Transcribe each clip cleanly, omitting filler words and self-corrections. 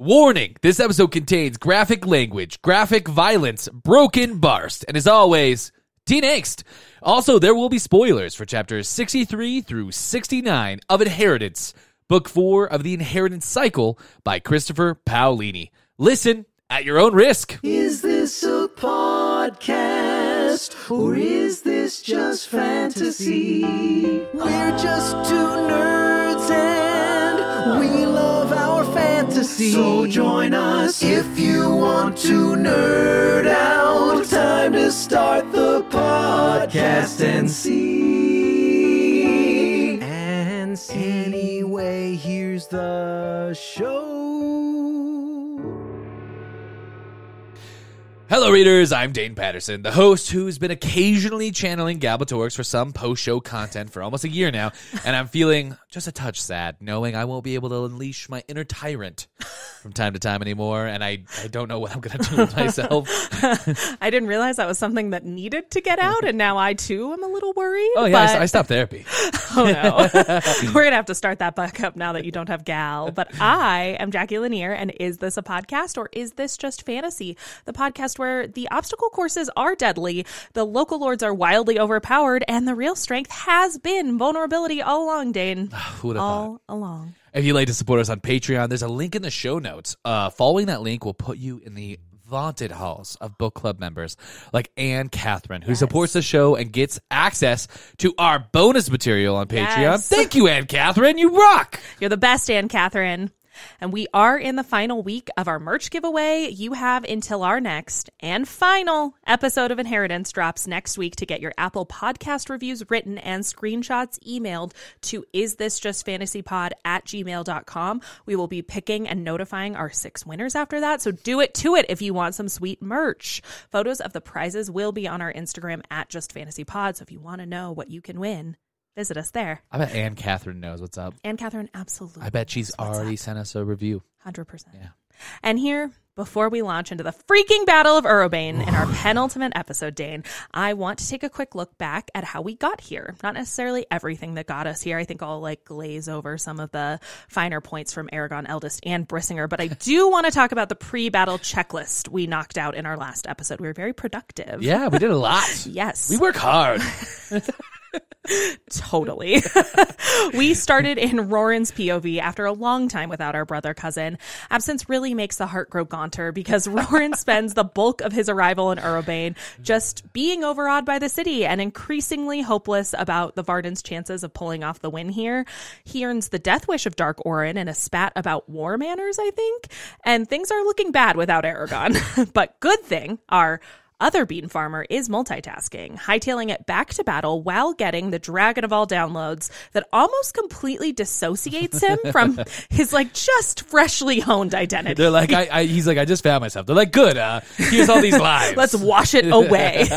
Warning, this episode contains graphic language, graphic violence, broken Barst, and as always, teen angst. Also, there will be spoilers for chapters 63 through 69 of Inheritance, book 4 of the Inheritance Cycle by Christopher Paolini. Listen at your own risk. Is this a podcast, or is this just fantasy? We're just two nerds and we love our fantasy. So join us if you want to nerd out. Time to start the podcast and see. Anyway, here's the show. Hello, readers. I'm Dane Patterson, the host who's been occasionally channeling Galbatorix for some post-show content for almost a year now, and I'm feeling just a touch sad, knowing I won't be able to unleash my inner tyrant from time to time anymore, and I don't know what I'm going to do with myself. I didn't realize that was something that needed to get out, and now I, too, am a little worried. Oh, yeah, I stopped therapy. Oh, no. We're going to have to start that back up now that you don't have Gal. But I am Jackie Lanier, and is this a podcast, or is this just fantasy? The podcast where the obstacle courses are deadly, the local lords are wildly overpowered, and the real strength has been vulnerability all along, Dane. Who would have thought? All along. If you'd like to support us on Patreon, there's a link in the show notes. Following that link will put you in the vaunted halls of book club members like Anne Catherine, who supports the show and gets access to our bonus material on Patreon. Yes. Thank you, Anne Catherine. You rock. You're the best, Anne Catherine. And we are in the final week of our merch giveaway. You have until our next and final episode of Inheritance drops next week to get your Apple Podcast reviews written and screenshots emailed to isthisjustfantasypod@gmail.com. We will be picking and notifying our 6 winners after that, so do it to it if you want some sweet merch. Photos of the prizes will be on our Instagram @justfantasypod, so if you want to know what you can win, visit us there. I bet Anne Catherine knows what's up. Anne Catherine absolutely. I bet she's already sent us a review. 100%. Yeah. And here, before we launch into the freaking Battle of Urobane in our penultimate episode, Dane, I want to take a quick look back at how we got here. Not necessarily everything that got us here. I think I'll glaze over some of the finer points from Aragon, Eldest, and Brissinger. But I do want to talk about the pre-battle checklist we knocked out in our last episode. We were very productive. Yeah, we did a lot. Yes. We work hard. Totally. We started in Roran's POV after a long time without our brother cousin. Absence really makes the heart grow gaunter because Roran spends the bulk of his arrival in Urobane just being overawed by the city and increasingly hopeless about the Varden's chances of pulling off the win here. He earns the death wish of Dark Orin in a spat about war manners, I think, and things are looking bad without Aragon. But good thing, our other bean farmer is multitasking, hightailing it back to battle while getting the Dragon of all downloads that almost completely dissociates him from his just freshly honed identity. They're like, he's like, I just found myself. They're like, good, here's all these lives. Let's wash it away.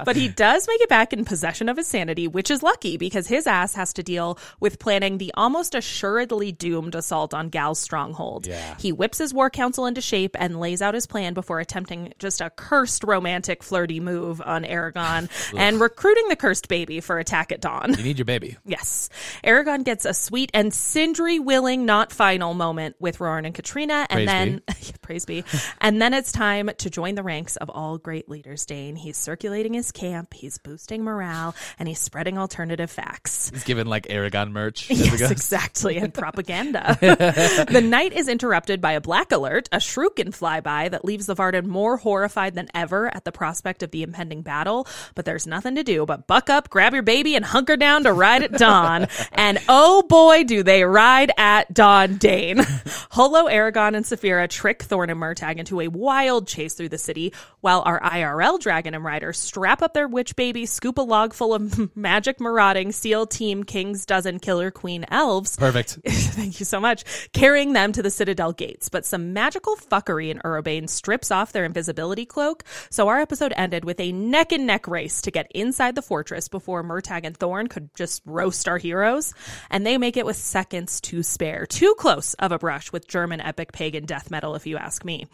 But he does make it back in possession of his sanity, which is lucky because his ass has to deal with planning the almost assuredly doomed assault on Gal's stronghold. Yeah. He whips his war council into shape and lays out his plan before attempting just a cursed romantic flirty move on Aragon and recruiting the cursed baby for attack at dawn. You need your baby. Yes. Aragon gets a sweet and Sindri willing, not final moment with Roran and Katrina, and praise be. And then it's time to join the ranks of all great leaders, Dane. He's circulating his camp, he's boosting morale, and he's spreading alternative facts. He's giving Aragon merch. Yes, exactly, and propaganda. The night is interrupted by a black alert, a shuriken flyby that leaves the Varden more horrified than ever at the prospect of the impending battle, but there's nothing to do but buck up, grab your baby, and hunker down to ride at dawn. And oh boy, do they ride at dawn, Dane. Holo, Aragon, and Saphira trick Thorn and Murtagh into a wild chase through the city, while our IRL dragon and rider strap up their witch baby, scoop a log full of magic marauding SEAL Team King's Dozen Killer Queen elves. Perfect. Thank you so much. Carrying them to the Citadel gates. But some magical fuckery in Urobane strips off their invisibility cloak, so our episode ended with a neck-and-neck race to get inside the fortress before Murtagh and Thorn could just roast our heroes, and they make it with seconds to spare. Too close of a brush with German epic pagan death metal, if you ask me.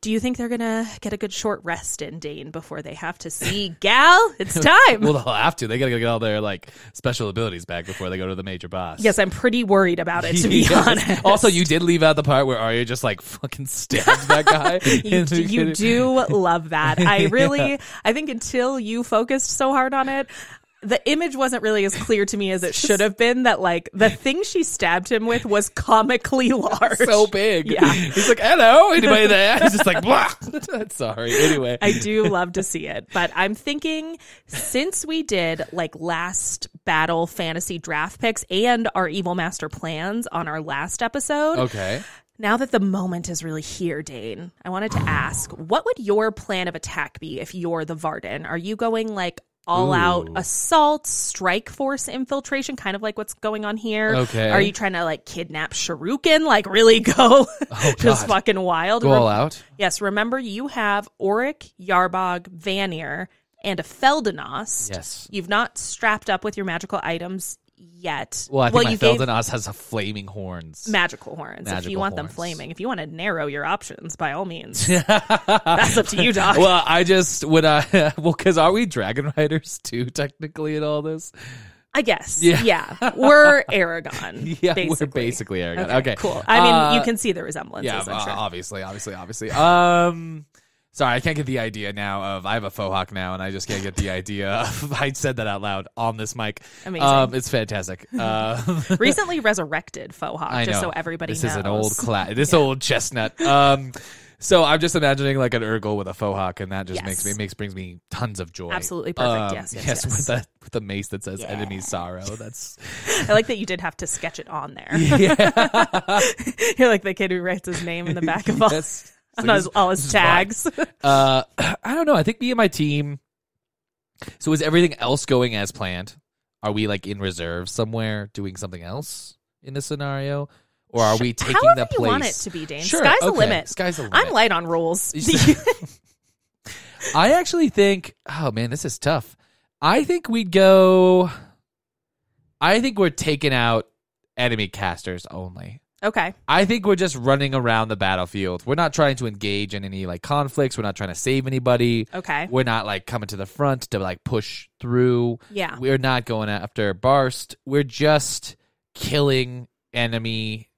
Do you think they're going to get a good short rest in, Dane, before they have to see Gal? It's time! Well, they'll have to. They got to get all their special abilities back before they go to the major boss. Yes, I'm pretty worried about it, to be honest. Also, you did leave out the part where Arya just fucking stabbed that guy. You do love that. I think until you focused so hard on it, the image wasn't really as clear to me as it should have been, that the thing she stabbed him with was comically large. So big. Yeah. He's like, hello, anybody there? He's just like, blah. Sorry. Anyway. I do love to see it. But I'm thinking, since we did last battle fantasy draft picks and our Evil Master plans on our last episode. Okay. Now that the moment is really here, Dane, I wanted to ask, what would your plan of attack be if you're the Varden? Are you going all out assault, strike force infiltration, kind of like what's going on here? Okay. Are you trying to kidnap Shuriken, really go just fucking wild? Go all out? Yes. Remember, you have Auric, Yarbog, Vanir, and a Feldenos. Yes. You've not strapped up with your magical items yet. Well, I think my Feldenos has flaming horns. Magical if you want horns. them flaming. If you want to narrow your options, by all means. That's up to you, Doc. Well, I just would because are we Dragon Riders too, technically, in all this? I guess. Yeah. We're Aragon. Yeah, we're basically Aragon. Okay. Cool. I mean, you can see the resemblances, Yeah, I'm sure. obviously. Sorry, I can't get the idea now of I have a faux hawk now, and I just can't get the idea of I said that out loud on this mic. Amazing. It's fantastic. Recently resurrected faux hawk, just so everybody knows. This is an old old chestnut. So I'm just imagining an Urgle with a faux hawk, and that just brings me tons of joy. Absolutely perfect. Yes. With the mace that says "Enemy Sorrow." That's. I like that you did have to sketch it on there. Yeah. You're like the kid who writes his name in the back of all his tags. I don't know. I think me and my team. So is everything else going as planned? Are we in reserve somewhere doing something else in this scenario? Or are we taking the place? However you want it to be, Dane. Sure, Sky's the limit. Sky's the limit. I'm light on rules. I actually think, oh man, this is tough. I think we're taking out enemy casters only. Okay. I think we're just running around the battlefield. We're not trying to engage in any conflicts. We're not trying to save anybody. Okay. We're not coming to the front to push through. Yeah. We're not going after Barst. We're just killing enemy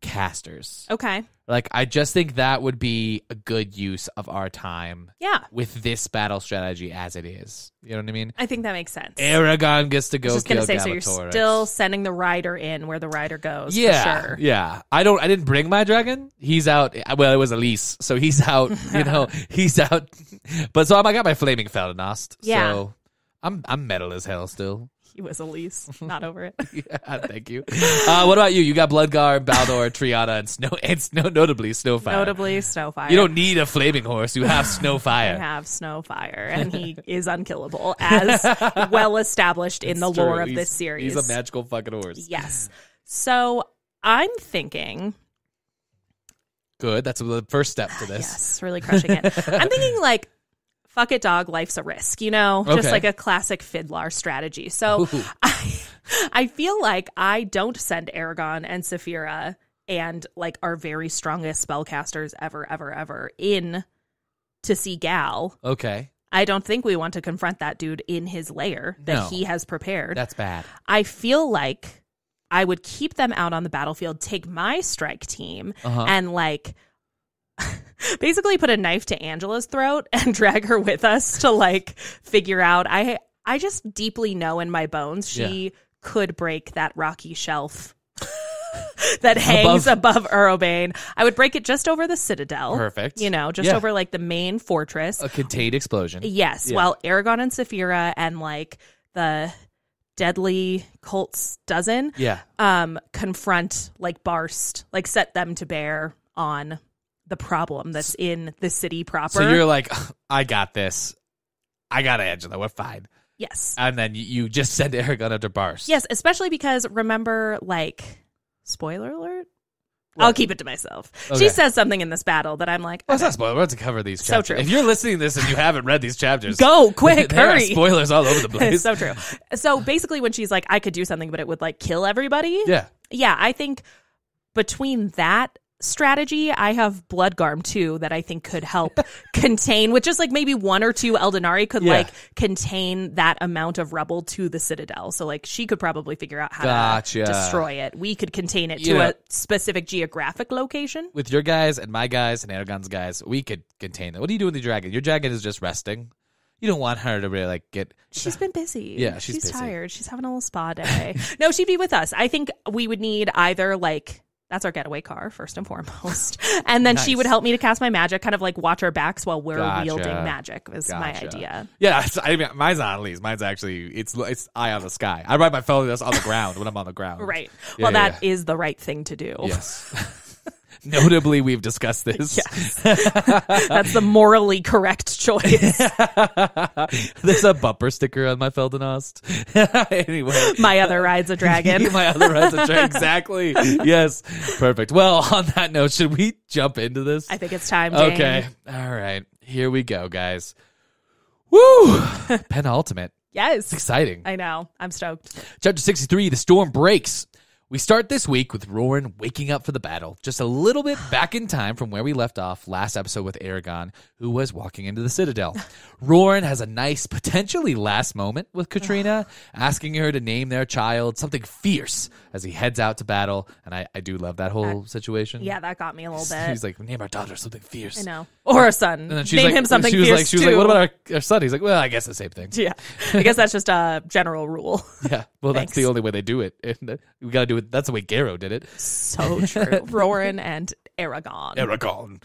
casters. Okay. I just think that would be a good use of our time. Yeah. With this battle strategy as it is. You know what I mean? I think that makes sense. Aragon gets to go. I was just going to say, Galbatorix. so you're still sending the rider in where the rider goes. Yeah. For sure. Yeah. I didn't bring my dragon. He's out. Well, it was Elise, so he's out. He's out. But so I got my flaming Feldenost. Yeah. So I'm metal as hell still. He was Elise, not over it. Yeah, thank you. What about you? You got Bloodguard, Baldur, Triana, and notably Snowfire. Notably Snowfire. You don't need a flaming horse. You have Snowfire. You have Snowfire, and he is unkillable, as well established in the lore of this series. He's a magical fucking horse. Yes. So I'm thinking. Good. That's the first step to this. Yes, really crushing it. I'm thinking fuck it, dog, life's a risk, just a classic Fiddlar strategy. So I feel like I don't send Aragon and Saphira and our very strongest spellcasters ever in to see Gal. Okay. I don't think we want to confront that dude in his lair that he has prepared. That's bad. I feel like I would keep them out on the battlefield, take my strike team, and basically put a knife to Angela's throat and drag her with us to figure out. I just deeply know in my bones she could break that rocky shelf that hangs above Urobane. I would break it just over the citadel. Perfect. Just over the main fortress. A contained explosion. Yes. Yeah. While Aragon and Saphira and the deadly cult's dozen confront Barst, set them to bear on the problem that's in the city proper. So you're I got this. I got Angela. We're fine. Yes. And then you just send Aragon under Barst. Yes, especially because remember, spoiler alert, I'll keep it to myself. Okay. She says something in this battle that I'm like, Well, it's not spoiler. We're about to cover these So chapters. true. If you're listening to this and you haven't read these chapters, go quick, there are hurry. spoilers all over the place. It's so true. So basically when she's like, I could do something, but it would like kill everybody. Yeah. Yeah, I think between that strategy, I have Bloodgarm too that I think could help contain, with just like maybe one or two Eldenari could like contain that amount of rubble to the Citadel. So like she could probably figure out how to destroy it. We could contain it to a specific geographic location. With your guys and my guys and Aragon's guys, we could contain it. What do you do with the dragon? Your dragon is just resting. You don't want her to really like get. She's been busy. Yeah, she's busy. tired. She's having a little spa day. No, she'd be with us. I think we would need either like. That's our getaway car, first and foremost. And then she would help me to cast my magic, kind of like watch our backs while we're wielding magic was my idea. Yeah, I mean, mine's not on leaves. Mine's actually, it's eye on the sky. I ride my phone that's on the ground when I'm on the ground. Right. Well, that is the right thing to do. Yes. Notably, we've discussed this. Yes. That's the morally correct choice. There's a bumper sticker on my Feldenost. Anyway. My other ride's a dragon. My other ride's a dragon. Exactly. Yes. Perfect. Well, on that note, should we jump into this? I think it's time, Dane. Okay. All right. Here we go, guys. Woo! Penultimate. Yes. It's exciting. I know. I'm stoked. Chapter 63, The Storm Breaks. We start this week with Roran waking up for the battle, just a little bit back in time from where we left off last episode with Aragon, who was walking into the Citadel. Roran has a nice, potentially last moment with Katrina, asking her to name their child something fierce as he heads out to battle. And I do love that whole situation. Yeah, that got me a little bit. He's like, name our daughter something fierce. I know. Or a son. And then she's name like, him something she was fierce, like, she was too. like, what about our son? He's like, well, I guess the same thing. Yeah. I guess that's just a general rule. Yeah. Well, that's the only way they do it. And we got to do it. That's the way Garrow did it. So true. Roran and Aragon. Aragon.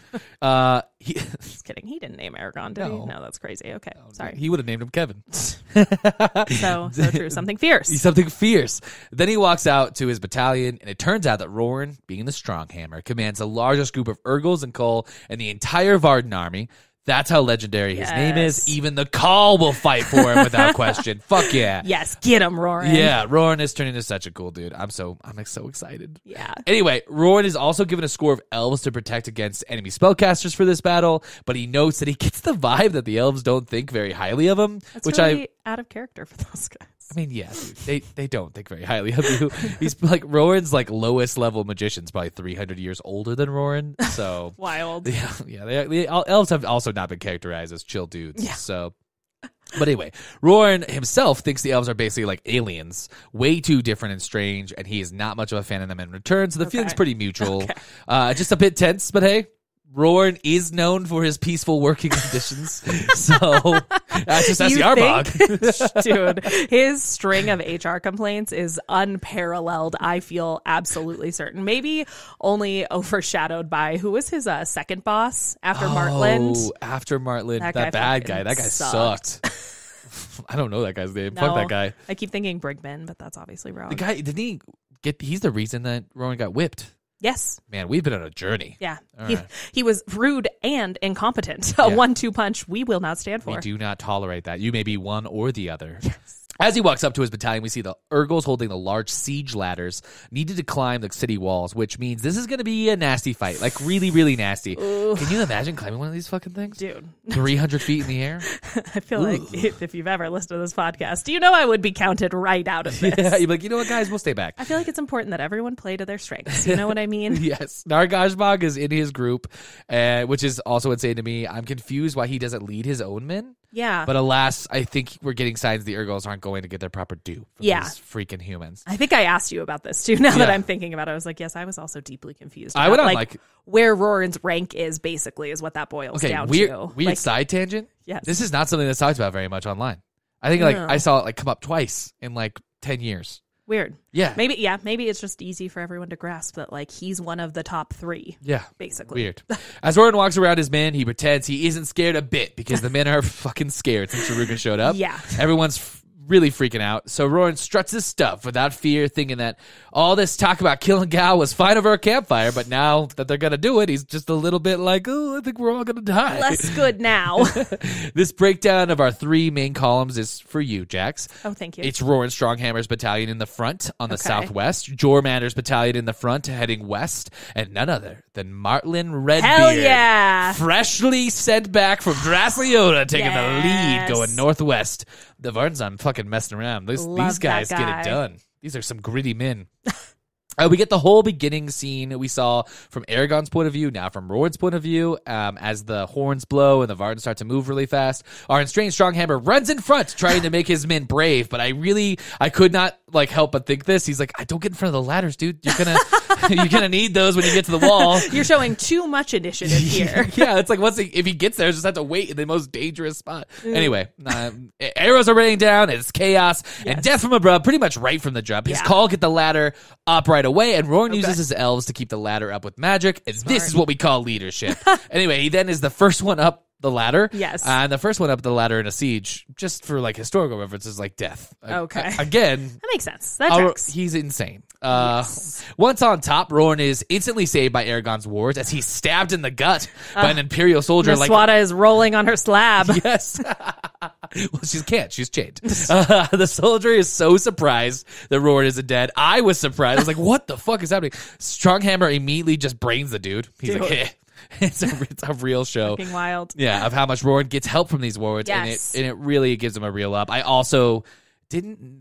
Just kidding. He didn't name Aragon, did he? No, that's crazy. Okay. Sorry. He would have named him Kevin. So true. Something fierce. He's something fierce. Then he walks out to his battalion, and it turns out that Roran, being the Stronghammer, commands the largest group of Urgals and Kull and the entire Varden army. That's how legendary his name is. Even the Kull will fight for him without question. Fuck yeah. Yes, get him, Roran. Yeah, Roran is turning into such a cool dude. I'm so excited. Yeah. Anyway, Roran is also given a score of elves to protect against enemy spellcasters for this battle, but he notes that he gets the vibe that the elves don't think very highly of him. That's really out of character for those guys. I mean, yeah, dude, they don't think very highly of you. He's like Roran's like lowest level magician's probably 300 years older than Roran. So wild. Yeah. Elves have also not been characterized as chill dudes. Yeah. So, but anyway, Roran himself thinks the elves are basically like aliens, way too different and strange, and he is not much of a fan of them in return. So the feeling's pretty mutual. Just a bit tense, but hey. Roran is known for his peaceful working conditions, so just ask the Arbog. Dude, his string of HR complaints is unparalleled. I feel absolutely certain. Maybe only overshadowed by who was his second boss after Martland. Oh, after Martland, that bad guy. That guy sucked. I don't know that guy's name. Fuck that guy. I keep thinking Brigman, but that's obviously wrong. The guy didn't he get? He's the reason that Roran got whipped. Yes. Man, we've been on a journey. Yeah. He was rude and incompetent. A 1-2 punch we will not stand for. We do not tolerate that. You may be one or the other. Yes. As he walks up to his battalion, we see the Urgals holding the large siege ladders needed to climb the city walls, which means this is going to be a nasty fight. Like, really, really nasty. Ooh. Can you imagine climbing one of these fucking things? Dude. 300 feet in the air? I feel like if you've ever listened to this podcast, you know I would be counted right out of this. Yeah, you'd be like, you know what, guys? We'll stay back. I feel like it's important that everyone play to their strengths. You know what I mean? Yes. Nargashbog is in his group, which is also insane to me. I'm confused why he doesn't lead his own men. Yeah. But alas, I think we're getting signs the Urgals aren't going to get their proper due from these freaking humans. I think I asked you about this too. Now that I'm thinking about it, I was like, yes, I was also deeply confused. I would like where Roran's rank is basically is what that boils down to. Weird side tangent. Yes. This is not something that's talked about very much online. I think I saw it come up twice in 10 years. Weird. Yeah. Maybe it's just easy for everyone to grasp that he's one of the top 3. Yeah. Basically. Weird. As Roran walks around his men, he pretends he isn't scared a bit because the men are fucking scared since Sharuga showed up. Yeah. Everyone's really freaking out. So Roran struts his stuff without fear, thinking that all this talk about killing Gal was fine over a campfire, but now that they're going to do it, he's just a little bit like, oh, I think we're all going to die. Less good now. This breakdown of our 3 main columns is for you, Jax. Oh, thank you. It's Roran Stronghammer's battalion in the front on the southwest, Jormander's battalion in the front heading west, and none other than Martlin Redbeard. Hell yeah! Freshly sent back from Drasleota, taking the lead, going northwest. The Vardens, I'm fucking messing around. These guys get it done. These are some gritty men. We get the whole beginning scene we saw from Aragon's point of view, now from Roran's point of view, as the horns blow and the Vardens start to move really fast. Our Enstrained Stronghammer runs in front, trying to make his men brave, but I could not help but think this. He's like, I don't get in front of the ladders, dude. You're gonna need those when you get to the wall. You're showing too much initiative here. Yeah, it's like if he gets there, just have to wait in the most dangerous spot. Anyway, arrows are raining down. It's chaos and death from above, pretty much right from the jump. His call get the ladder up right away, and Roran uses his elves to keep the ladder up with magic, and this is what we call leadership. Anyway, he then is the first one up the ladder. Yes. And the first one up the ladder in a siege, just for historical references, death. Okay. Again. That makes sense. That tracks. He's insane. Once on top, Roran is instantly saved by Aragon's wards as he's stabbed in the gut by an Imperial soldier. Naswada is rolling on her slab. Yes. Well, she can't. She's chained. The soldier is so surprised that Roran isn't dead. I was surprised. I was like, what the fuck is happening? Stronghammer immediately just brains the dude. He's like, eh. It's a real show. Fucking wild. Yeah, of how much Roran gets help from these wards, and it really gives him a real up. I also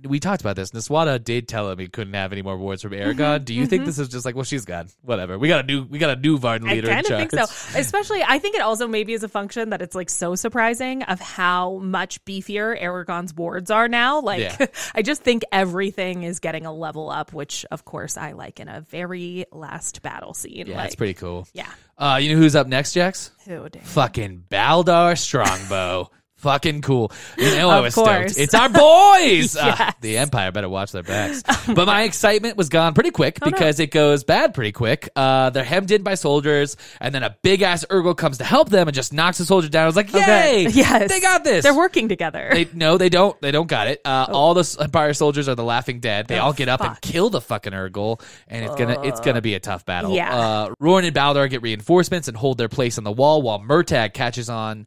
we talked about this. Naswada did tell him he couldn't have any more wards from Aragon. Do you think this is just like, well, she's gone, whatever. We got a new Varden leader in charge. I kind of think so. Especially, I think it also maybe is a function that it's so surprising of how much beefier Aragon's wards are now. I just think everything is getting a level up, which of course I like in a very last battle scene. Yeah, it's pretty cool. Yeah. You know who's up next, Jax? Who? Dang. Fucking Baldar Strongbow. Fucking cool. You know, I was course. stoked. It's our boys. Yes. The Empire better watch their backs. But my excitement was gone pretty quick because it goes bad pretty quick. They're hemmed in by soldiers, and then a big ass Urgle comes to help them and just knocks the soldier down. I was like, yay! Yes. They got this. They're working together. They don't. They don't got it. All the Empire soldiers are the laughing dead. They all get up and kill the fucking Urgle, and it's gonna be a tough battle. Yeah. Roran and Baldar get reinforcements and hold their place on the wall while Murtagh catches on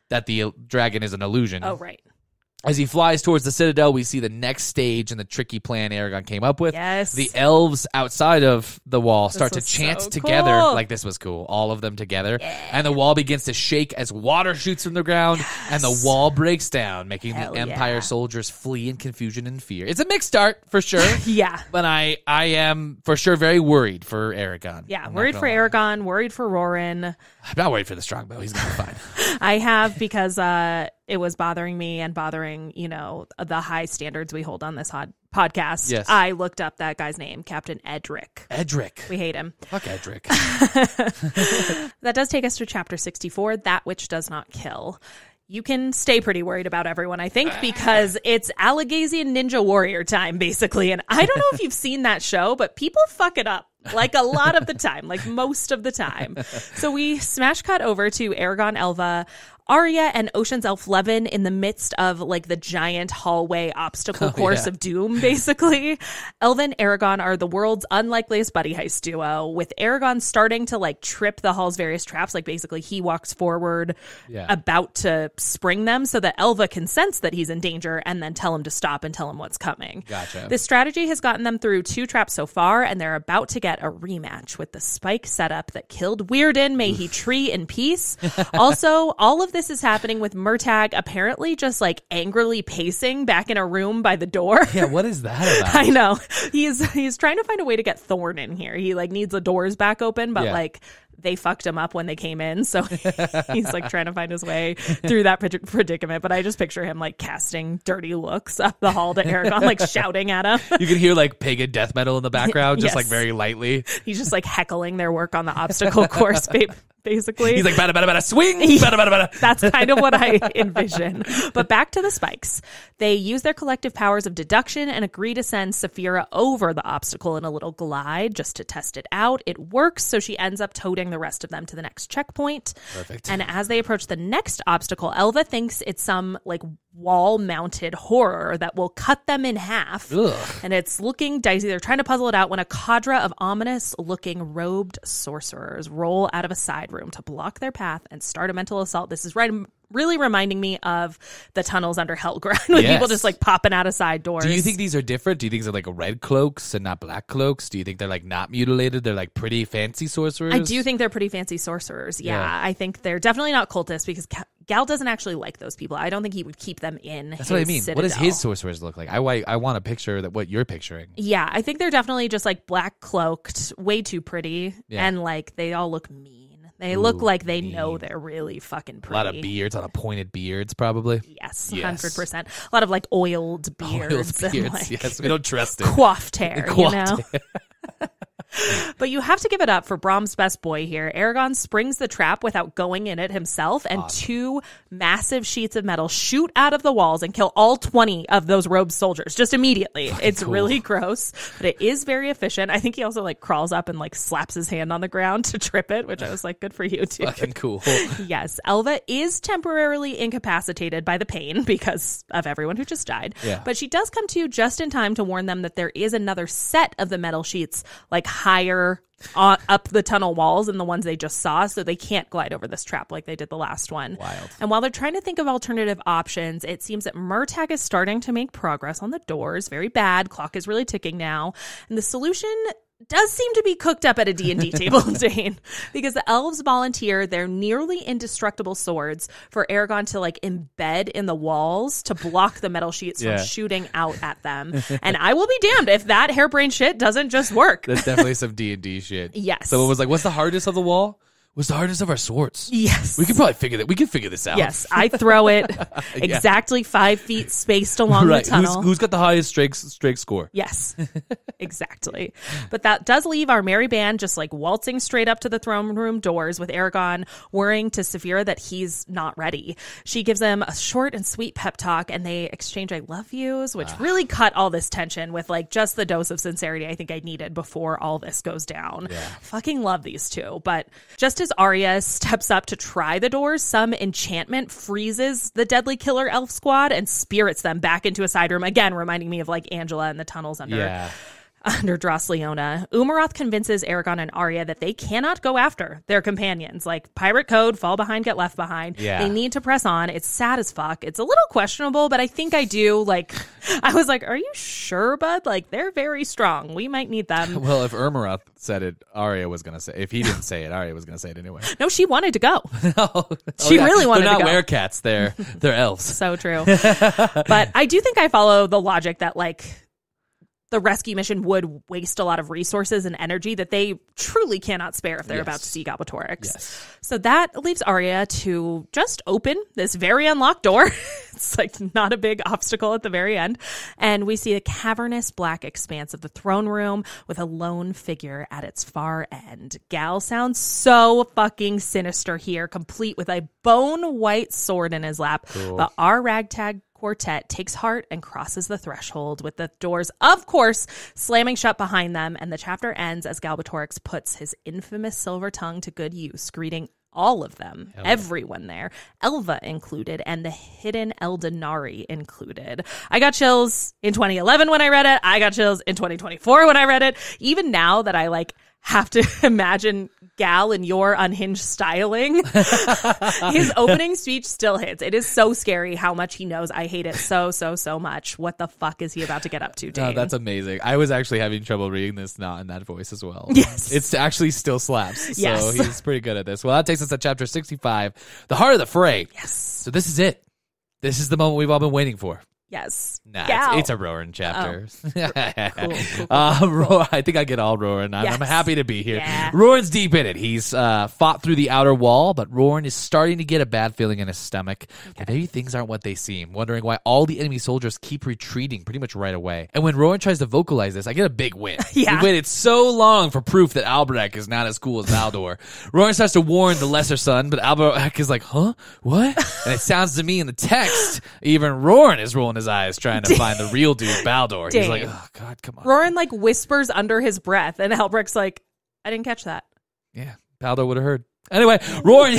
that the dragon is an illusion. Oh, right. As he flies towards the Citadel, we see the next stage in the tricky plan Aragon came up with. Yes. The elves outside of the wall start to chant so together. cool. Like, this was cool. All of them together. Yeah. And the wall begins to shake as water shoots from the ground, and the wall breaks down, making the Empire soldiers flee in confusion and fear. It's a mixed start, for sure. Yeah. But I am, for sure, very worried for Aragon. Yeah, worried for Aragon, worried for Roran. I'm not worried for the Strongbow. He's going to be fine. I have, because it was bothering me and bothering, the high standards we hold on this podcast. Yes. I looked up that guy's name, Captain Edric. Edric. We hate him. Fuck Edric. That does take us to chapter 64, That Which Does Not Kill. You can stay pretty worried about everyone, I think, because it's Allegasian Ninja Warrior time, basically. And I don't know if you've seen that show, but people fuck it up. A lot of the time, most of the time. So we smash cut over to Aragon, Elva, Arya, and Ocean's Elf Levin in the midst of the giant hallway obstacle course of doom, basically. Elva and Aragon are the world's unlikeliest buddy heist duo, with Aragon starting to trip the hall's various traps. Basically he walks forward about to spring them so that Elva can sense that he's in danger and then tell him to stop and tell him what's coming. Gotcha. This strategy has gotten them through 2 traps so far, and they're about to get a rematch with the spike setup that killed Weirden. May he tree in peace. Also, all of this is happening with Murtagh apparently just angrily pacing back in a room by the door. Yeah, what is that about? I know. He's trying to find a way to get Thorn in here. He needs the doors back open, but they fucked him up when they came in, so he's trying to find his way through that predicament. But I just picture him casting dirty looks up the hall to Aragon, shouting at him. You can hear pagan death metal in the background, just Yes. very lightly. He's just heckling their work on the obstacle course, basically. He's bada bada bada swing, bada bada bada. That's kind of what I envision. But back to the spikes. They use their collective powers of deduction and agree to send Saphira over the obstacle in a little glide just to test it out. It works, so she ends up toting the rest of them to the next checkpoint. Perfect. And as they approach the next obstacle, Elva thinks it's some wall-mounted horror that will cut them in half. Ugh. And it's looking dicey. They're trying to puzzle it out when a cadre of ominous-looking robed sorcerers roll out of a side room to block their path and start a mental assault. This is really reminding me of the tunnels under Helgrund with people just like popping out of side doors. Do you think these are different? Do you think they're like red cloaks and not black cloaks? Do you think they're like not mutilated? They're like pretty fancy sorcerers? I do think they're pretty fancy sorcerers. Yeah. I think they're definitely not cultists because Gal doesn't actually like those people. I don't think he would keep them in. That's what I mean. Citadel. What does his sorcerers look like? I want a picture that what you're picturing. Yeah, I think they're definitely just like black cloaked, way too pretty, and like they all look mean. They look like they know they're really fucking pretty. A lot of beards, on pointed beards, probably. Yes, 100%. A lot of like oiled beards. Oiled beards, yes. We don't trust it. Coiffed hair, you know? But you have to give it up for Brom's best boy here. Aragon springs the trap without going in it himself, and two massive sheets of metal shoot out of the walls and kill all 20 of those robed soldiers just immediately. It's really gross, but it is very efficient. I think he also like crawls up and like slaps his hand on the ground to trip it, which I was like, good for you too. Fucking cool. Yes. Elva is temporarily incapacitated by the pain because of everyone who just died. Yeah. But she does come to just in time to warn them that there is another set of the metal sheets like higher up the tunnel walls than the ones they just saw, so they can't glide over this trap like they did the last one. Wild. And while they're trying to think of alternative options, it seems that Murtagh is starting to make progress on the doors. Very bad. Clock is really ticking now. And the solution does seem to be cooked up at a D&D table, Dane, because the elves volunteer their nearly indestructible swords for Aragon to like embed in the walls to block the metal sheets from shooting out at them. And I will be damned if that harebrained shit doesn't just work. That's definitely some D&D shit. Yes. Someone was like, what's the hardest of the wall? What's the hardest of our swords? Yes. We can probably figure that. We can figure this out. Yes. I throw it exactly 5 feet spaced along the tunnel. Who's got the highest strength score? Yes. Exactly. But that does leave our merry band just like waltzing straight up to the throne room doors with Aragon worrying to Saphira that he's not ready. She gives him a short and sweet pep talk and they exchange I love yous, which really cut all this tension with like just the dose of sincerity I think I needed before all this goes down. Yeah. Fucking love these two. But just as Arya steps up to try the doors, some enchantment freezes the deadly killer elf squad and spirits them back into a side room, again reminding me of like Angela and the tunnels under Drosleona. Umaroth convinces Aragon and Arya that they cannot go after their companions. Like, pirate code, fall behind, get left behind. Yeah. They need to press on. It's sad as fuck. It's a little questionable, but I think I do. Like, I was like, are you sure, bud? Like, they're very strong. We might need them. Well, if Umaroth said it, Arya was going to say it. If he didn't say it, Arya was going to say it anyway. No, she wanted to go. She really wanted to go. They're not werecats. They're elves. So true. But I do think I follow the logic that, like, the rescue mission would waste a lot of resources and energy that they truly cannot spare if they're about to see Galbatorix. Yes. So that leaves Arya to just open this very unlocked door. It's like not a big obstacle at the very end. And we see a cavernous black expanse of the throne room with a lone figure at its far end. Gal sounds so fucking sinister here, complete with a bone white sword in his lap. Cool. But our ragtag quartet takes heart and crosses the threshold with the doors, of course, slamming shut behind them, and the chapter ends as Galbatorix puts his infamous silver tongue to good use, greeting all of them, everyone there, Elva included, and the hidden Eldenari included. I got chills in 2011 when I read it. I got chills in 2024 when I read it. Even now that I like have to imagine Gal in your unhinged styling, his opening speech still hits. It is so scary how much he knows I hate it so much. What the fuck is he about to get up to, Dane? No, that's amazing. I was actually having trouble reading this not in that voice as well. Yes. It's actually still slaps. So yes. He's pretty good at this. Well, that takes us to chapter 65, the heart of the fray. Yes. So this is it. This is the moment we've all been waiting for. Yes. Nah, it's a Roran chapter. Oh. Cool. I think I get all Roran. I'm happy to be here. Yeah. Roran's deep in it. He's fought through the outer wall, but Roran is starting to get a bad feeling in his stomach. That maybe things aren't what they seem, wondering why all the enemy soldiers keep retreating pretty much right away. And when Roran tries to vocalize this, I get a big win. Yeah. We waited so long for proof that Albreich is not as cool as Valdor. Roran starts to warn the lesser son, but Albreich is like, huh? What? And it sounds to me in the text, even Roran is rolling his eyes trying to find the real dude, Baldur. He's like, oh, God, come on. Roran, like, whispers under his breath, and Albreich's like, I didn't catch that. Yeah, Baldur would have heard. Anyway, Roran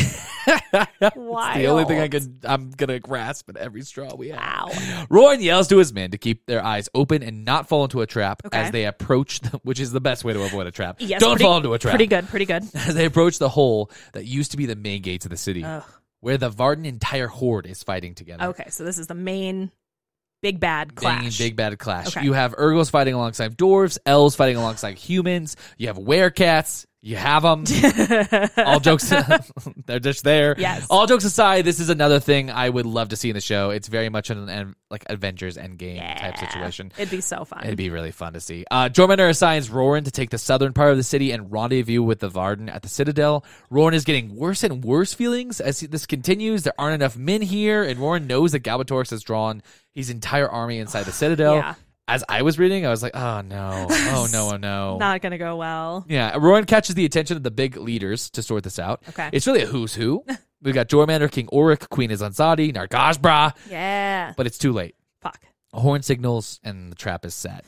Wild. The only thing I'm gonna grasp at every straw we have. Wow. Roran yells to his men to keep their eyes open and not fall into a trap Okay. as they approach, which is the best way to avoid a trap. Yes, Don't fall into a trap. Pretty good. As they approach the hole that used to be the main gates of the city, Ugh. where the Varden entire horde is fighting together. Okay, so this is the main big bad clash. Big bad clash. Okay. You have Urgles fighting alongside dwarves, elves fighting alongside humans. You have werecats. You have them. All jokes, they're just there. Yes. All jokes aside, this is another thing I would love to see in the show. It's very much an like Avengers Endgame type situation. It'd be so fun. It'd be really fun to see. Jormungandr assigns Roran to take the southern part of the city and rendezvous with the Varden at the Citadel. Roran is getting worse and worse feelings as this continues. There aren't enough men here, and Roran knows that Galbatorix has drawn his entire army inside the Citadel. Yeah. As I was reading, I was like, oh no, oh no, oh no. Not gonna go well. Yeah, Roran catches the attention of the big leaders to sort this out. Okay. It's really a who's who. We've got Jormungandr, King Oric, Queen Azanzadi, Nargashbra, Yeah. but it's too late. Fuck. A horn signals, and the trap is set.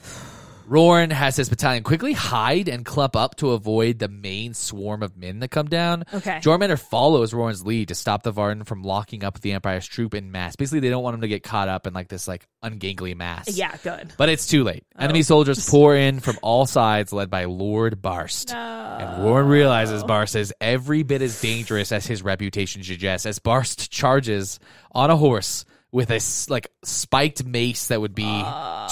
Roran has his battalion quickly hide and clump up to avoid the main swarm of men that come down. Okay. Jormungandr follows Roran's lead to stop the Varden from locking up the Empire's troop in mass. Basically, they don't want him to get caught up in like this like ungangly mass. Yeah, good. But it's too late. Enemy soldiers pour in from all sides, led by Lord Barst. No. And Roran realizes Barst is every bit as dangerous as his reputation suggests, as Barst charges on a horse with a like spiked mace that would be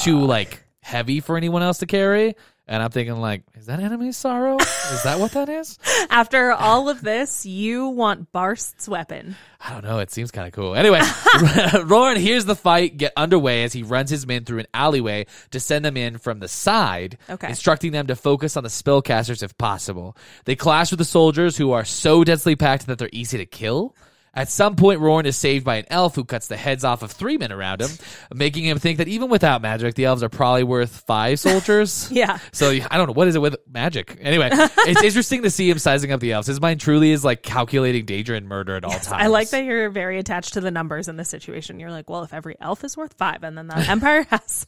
too like heavy for anyone else to carry. And I'm thinking like, is that enemy sorrow? Is that what that is? After all of this, you want Barst's weapon. I don't know. It seems kind of cool. Anyway, Roran hears the fight get underway as he runs his men through an alleyway to send them in from the side, instructing them to focus on the spellcasters if possible. They clash with the soldiers, who are so densely packed that they're easy to kill. At some point, Roran is saved by an elf who cuts the heads off of 3 men around him, making him think that even without magic, the elves are probably worth 5 soldiers. Yeah. So I don't know. What is it with magic? Anyway, it's interesting to see him sizing up the elves. His mind truly is like calculating danger and murder at all times. I like that you're very attached to the numbers in this situation. You're like, well, if every elf is worth 5, and then the Empire has...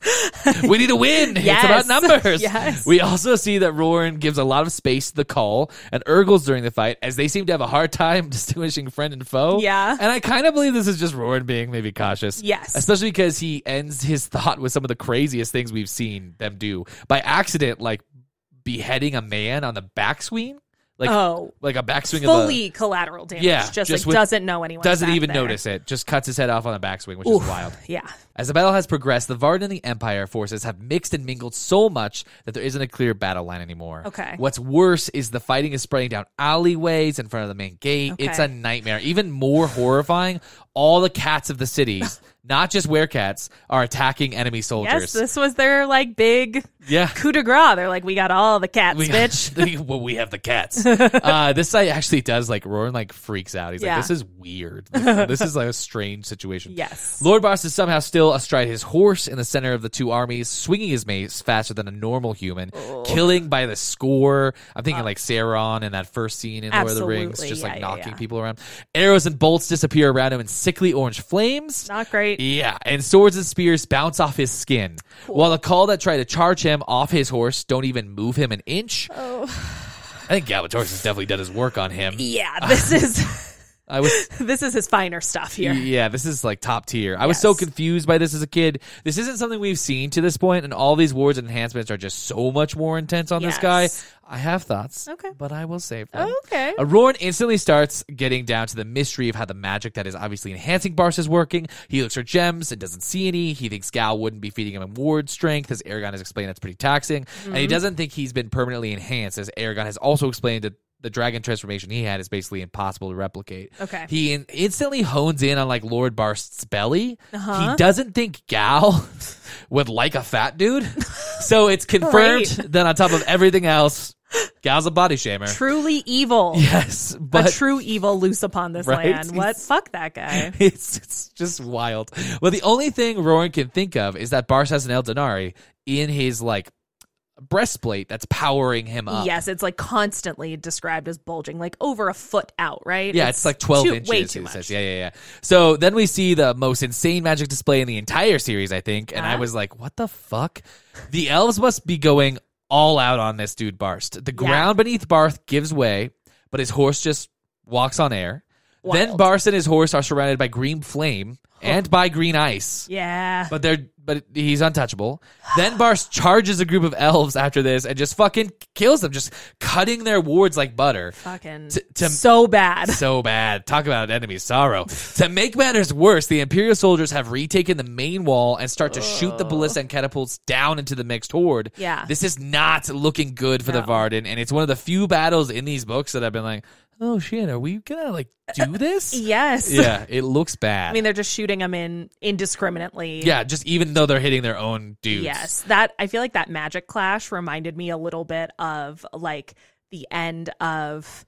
We need to win. Yes. It's about numbers. Yes. We also see that Roran gives a lot of space to the call and Urgles during the fight, as they seem to have a hard time distinguishing friend and foe. Yeah. And I kind of believe this is just Roran being maybe cautious. Yes. Especially because he ends his thought with some of the craziest things we've seen them do. By accident, like beheading a man on the backswing. Like a backswing fully collateral damage. Yeah, just like doesn't know anyone. Doesn't even notice it. Just cuts his head off on the backswing, which is wild. Yeah. As the battle has progressed, the Varden and the Empire forces have mixed and mingled so much that there isn't a clear battle line anymore. Okay. What's worse is the fighting is spreading down alleyways in front of the main gate. Okay. It's a nightmare. Even more horrifying, all the cats of the cities, not just werecats, are attacking enemy soldiers. Yes, this was their like big coup de grace. They're like, we got all the cats, bitch. Well, we have the cats. This site actually does like Roran like freaks out. He's like, this is weird. Like, this is like a strange situation. Yes. Lord Barst is somehow still astride his horse in the center of the 2 armies, swinging his mace faster than a normal human, killing by the score. I'm thinking like Sauron in that first scene in Lord of the Rings, just like knocking people around. Arrows and bolts disappear around him in sickly orange flames. Not great. Yeah, and swords and spears bounce off his skin. While the call that try to charge him off his horse don't even move him an inch. I think Galbatorix has definitely done his work on him. Yeah, this is... this is his finer stuff here. Yeah, this is like top tier. I was so confused by this as a kid. This isn't something we've seen to this point, and all these wards and enhancements are just so much more intense on this guy. I have thoughts, but I will save them. Okay. Roran instantly starts getting down to the mystery of how the magic that is obviously enhancing Barst is working. He looks for gems and doesn't see any. He thinks Gal wouldn't be feeding him in ward strength, as Aragon has explained that's pretty taxing. And he doesn't think he's been permanently enhanced, as Aragon has also explained that the dragon transformation he had is basically impossible to replicate. Okay. He instantly hones in on like Lord Barst's belly. He doesn't think Gal would like a fat dude. So it's confirmed that on top of everything else, Gal's a body shamer. Truly evil. Yes. But a true evil loose upon this land. What? Fuck that guy. It's just wild. Well, the only thing Roran can think of is that Barst has an Eldenari in his like breastplate that's powering him up. Yes, it's like constantly described as bulging, like over a foot out, right? Yeah, it's like 12 inches. Way too much. Yeah. So then we see the most insane magic display in the entire series, I think, and I was like, what the fuck? The elves must be going all out on this dude Barst. The ground beneath Barth gives way, but his horse just walks on air. Then Wild. Barst and his horse are surrounded by green flame and by green ice. Yeah. But he's untouchable. Then Barst charges a group of elves after this and just fucking kills them, just cutting their wards like butter. Fucking so bad. So bad. Talk about an enemy's sorrow. To make matters worse, the Imperial soldiers have retaken the main wall and start to shoot the ballista and catapults down into the mixed horde. Yeah. This is not looking good for the Varden, and it's one of the few battles in these books that I've been like, oh shit, are we gonna like do this? Yes. Yeah, it looks bad. I mean, they're just shooting them in indiscriminately. Yeah, just even though they're hitting their own dudes. Yes. I feel like that magic clash reminded me a little bit of like the end of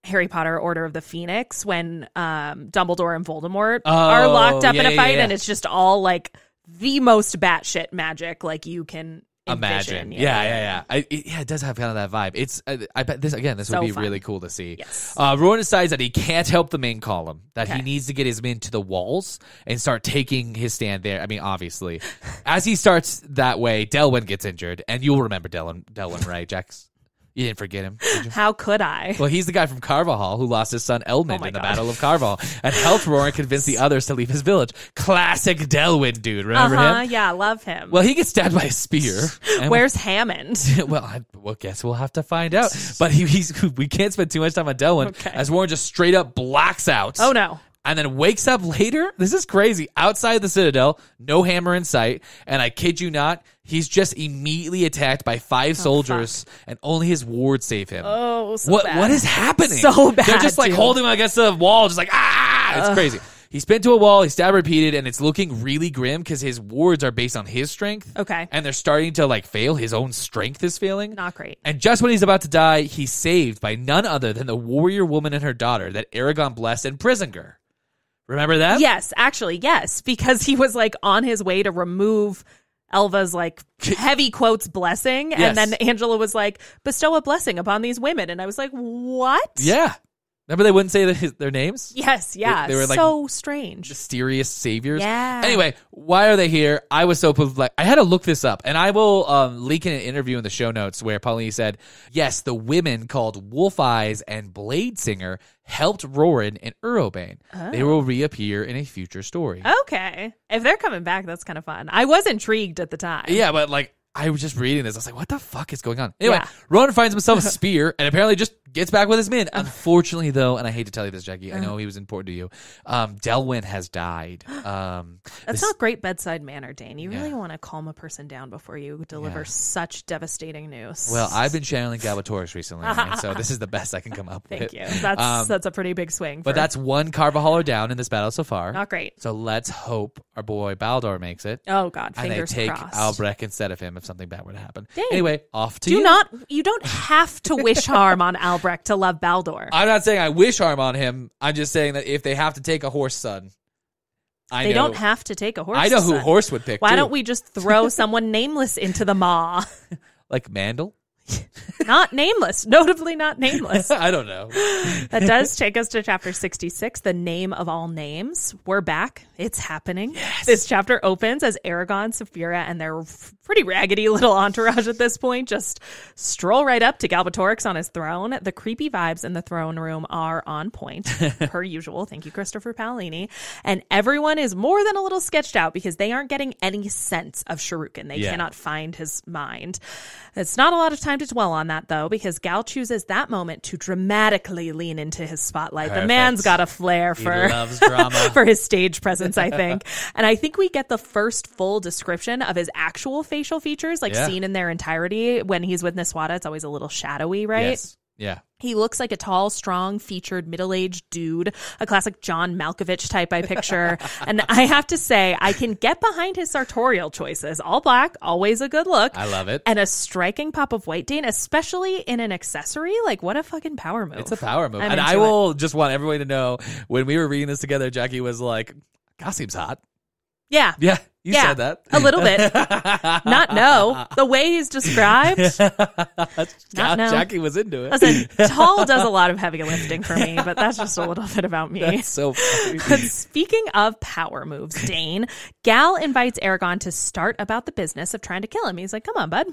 Harry Potter Order of the Phoenix when Dumbledore and Voldemort are locked up in a fight, and it's just all like the most batshit magic like you can imagine. envision. Yeah. It does have kind of that vibe. It's I bet this So would be fun. really cool to see. Yes. Rowan decides that he can't help the main column, that he Okay. needs to get his men to the walls and start taking his stand there. I mean, obviously. As he starts that way, Delwyn gets injured, and you'll remember Delwyn, right, Jax? You didn't forget him, did you? How could I? Well, he's the guy from Carvajal who lost his son Elmond in the Battle of Carvajal and helped Rowan convince the others to leave his village. Classic Delwyn dude, remember him? Yeah, love him. Well, he gets stabbed by a spear. And Where's Hammond? well, I guess we'll have to find out. But we can't spend too much time on Delwyn as Warren just straight up blacks out. Oh, no. And then wakes up later. This is crazy. Outside the Citadel, no hammer in sight. And I kid you not, he's just immediately attacked by 5 soldiers, and only his ward save him. Oh, so bad. What is happening? So bad. They're just like holding him against the wall, just like, It's crazy. He's pinned to a wall, he's stabbed repeated, and it's looking really grim because his wards are based on his strength. Okay. And they're starting to like fail. His own strength is failing. Not great. And just when he's about to die, he's saved by none other than the warrior woman and her daughter that Aragon blessed and prisoned her. Remember that? Yes, actually, yes. Because he was like on his way to remove Elva's like heavy quotes blessing. Yes. And then Angela was like, bestow a blessing upon these women. And I was like, what? Yeah. Remember they wouldn't say their names? Yes, yeah. They were like so strange. mysterious saviors. Yeah. Anyway, why are they here? I was so like I had to look this up, and I will link in an interview in the show notes where Paolini said, yes, the women called Wolf Eyes and Blade Singer helped Roran and Urobane. Oh. They will reappear in a future story. Okay. If they're coming back, that's kind of fun. I was intrigued at the time. Yeah, but like I was just reading this. I was like, what the fuck is going on? Anyway, Yeah. Rowan finds himself a spear and apparently just gets back with his men. Unfortunately, though, and I hate to tell you this, Jackie, I know he was important to you, Delwyn has died. That's not great bedside manner, Dane. You really Yeah. want to calm a person down before you deliver such devastating news. Well, I've been channeling Galbatorix recently, and so this is the best I can come up with. Thank you. That's a pretty big swing. But that's one Carvajaller down in this battle so far. not great. So let's hope our boy Baldur makes it. Oh God, And they fingers take crossed. Albrecht instead of him if something bad were to happen. Dang. Anyway, off to you. You don't have to wish harm on Albrecht to love Baldur. I'm not saying I wish harm on him. I'm just saying that if they have to take a horse son, They don't have to take a horse. I know who son. Horst would pick. Why too. don't we just throw someone nameless into the maw? like Mandel? Not nameless, notably not nameless. I don't know. That does take us to chapter 66, the name of all names. We're back. It's happening. Yes. This chapter opens as Aragon, Saphira, and their pretty raggedy little entourage at this point just stroll right up to Galbatorix on his throne. The creepy vibes in the throne room are on point, per usual. Thank you, Christopher Paolini. And everyone is more than a little sketched out because they aren't getting any sense of Shuriken. They cannot find his mind. It's not a lot of time to dwell on that, though, because Gal chooses that moment to dramatically lean into his spotlight. Perfect. The man's got a flair for loves drama. for his stage presence, I think. And I think we get the first full description of his actual facial features, like seen in their entirety. When he's with Niswada, it's always a little shadowy, right? Yes. Yeah. He looks like a tall, strong, featured, middle-aged dude, a classic John Malkovich type I picture. And I have to say, I can get behind his sartorial choices. All black, always a good look. I love it. And a striking pop of white, Dane, especially in an accessory. Like, what a fucking power move. It's a power move. I'm And into I will just want everybody to know, when we were reading this together, Jackie was like, God seems hot. Yeah. Yeah. You said that. A little bit. Not no. The way he's described. Not no. Jackie was into it. Listen, tall does a lot of heavy lifting for me, but that's just a little bit about me. That's so funny. But speaking of power moves, Dane, Gal invites Aragon to start about the business of trying to kill him. He's like, come on, bud.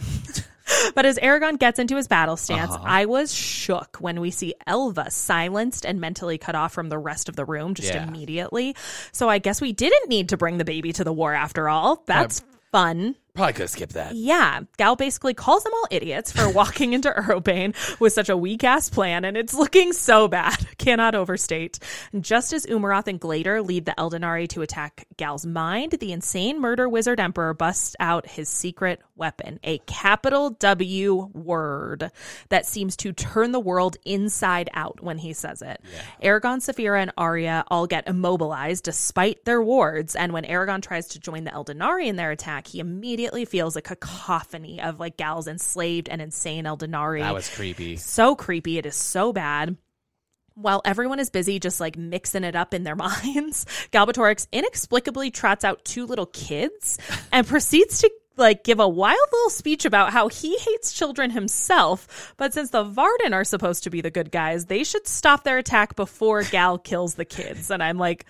But as Aragorn gets into his battle stance, I was shook when we see Elva silenced and mentally cut off from the rest of the room just immediately. So I guess we didn't need to bring the baby to the war after all. That's fun. Probably could have skipped that. Yeah. Gal basically calls them all idiots for walking into Urobane with such a weak-ass plan, and it's looking so bad. Cannot overstate. And just as Umaroth and Glader lead the Eldinari to attack Gal's mind, the insane murder wizard emperor busts out his secret weapon, a capital W word that seems to turn the world inside out when he says it. Yeah. Aragorn, Saphira, and Arya all get immobilized despite their wards, and when Aragorn tries to join the Eldinari in their attack, he immediately feels a cacophony of like Gal's enslaved and insane Eldinari. That was creepy. So creepy. It is so bad. While everyone is busy just like mixing it up in their minds, Galbatorix inexplicably trots out two little kids and proceeds to like give a wild little speech about how he hates children himself, but since the Varden are supposed to be the good guys, they should stop their attack before Gal kills the kids. And I'm like,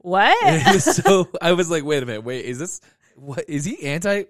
what? I was like, wait a minute, is this... What is he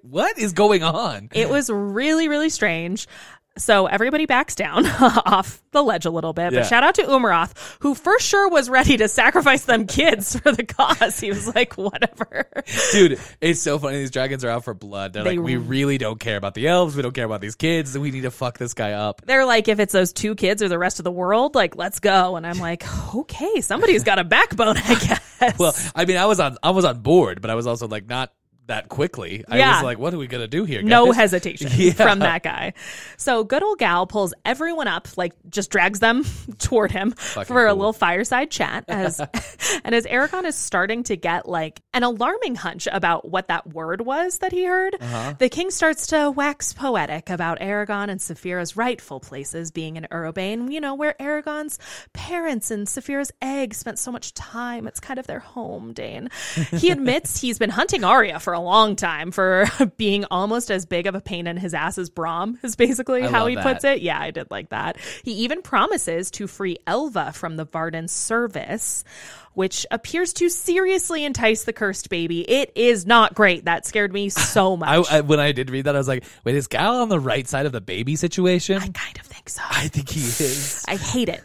what is going on? It was really, really strange. So everybody backs down off the ledge a little bit. But shout out to Umaroth, who for sure was ready to sacrifice them kids for the cause. He was like, whatever. Dude, it's so funny. These dragons are out for blood. They're like, we really don't care about the elves. We don't care about these kids. We need to fuck this guy up. They're like, if it's those two kids or the rest of the world, like, let's go. And I'm like, okay, somebody's got a backbone, I guess. Well, I mean, I was on board, but I was also like, not that quickly. I was like, what are we gonna do here, guys? No hesitation from that guy. So good old Gal pulls everyone up, like just drags them toward him for a little fireside chat as Aragorn is starting to get like an alarming hunch about what that word was that he heard. The king starts to wax poetic about Aragorn and Saphira's rightful places being in Urobane, you know, where Aragorn's parents and Saphira's egg spent so much time. It's kind of their home, Dane. He admits he's been hunting Arya for a long time for being almost as big of a pain in his ass as Brom is basically how he puts it. Yeah, I did like that. He even promises to free Elva from the Varden service, which appears to seriously entice the cursed baby. It is not great. That scared me so much. When I did read that, I was like, wait, is Gal on the right side of the baby situation? I kind of think so. I think he is. I hate it.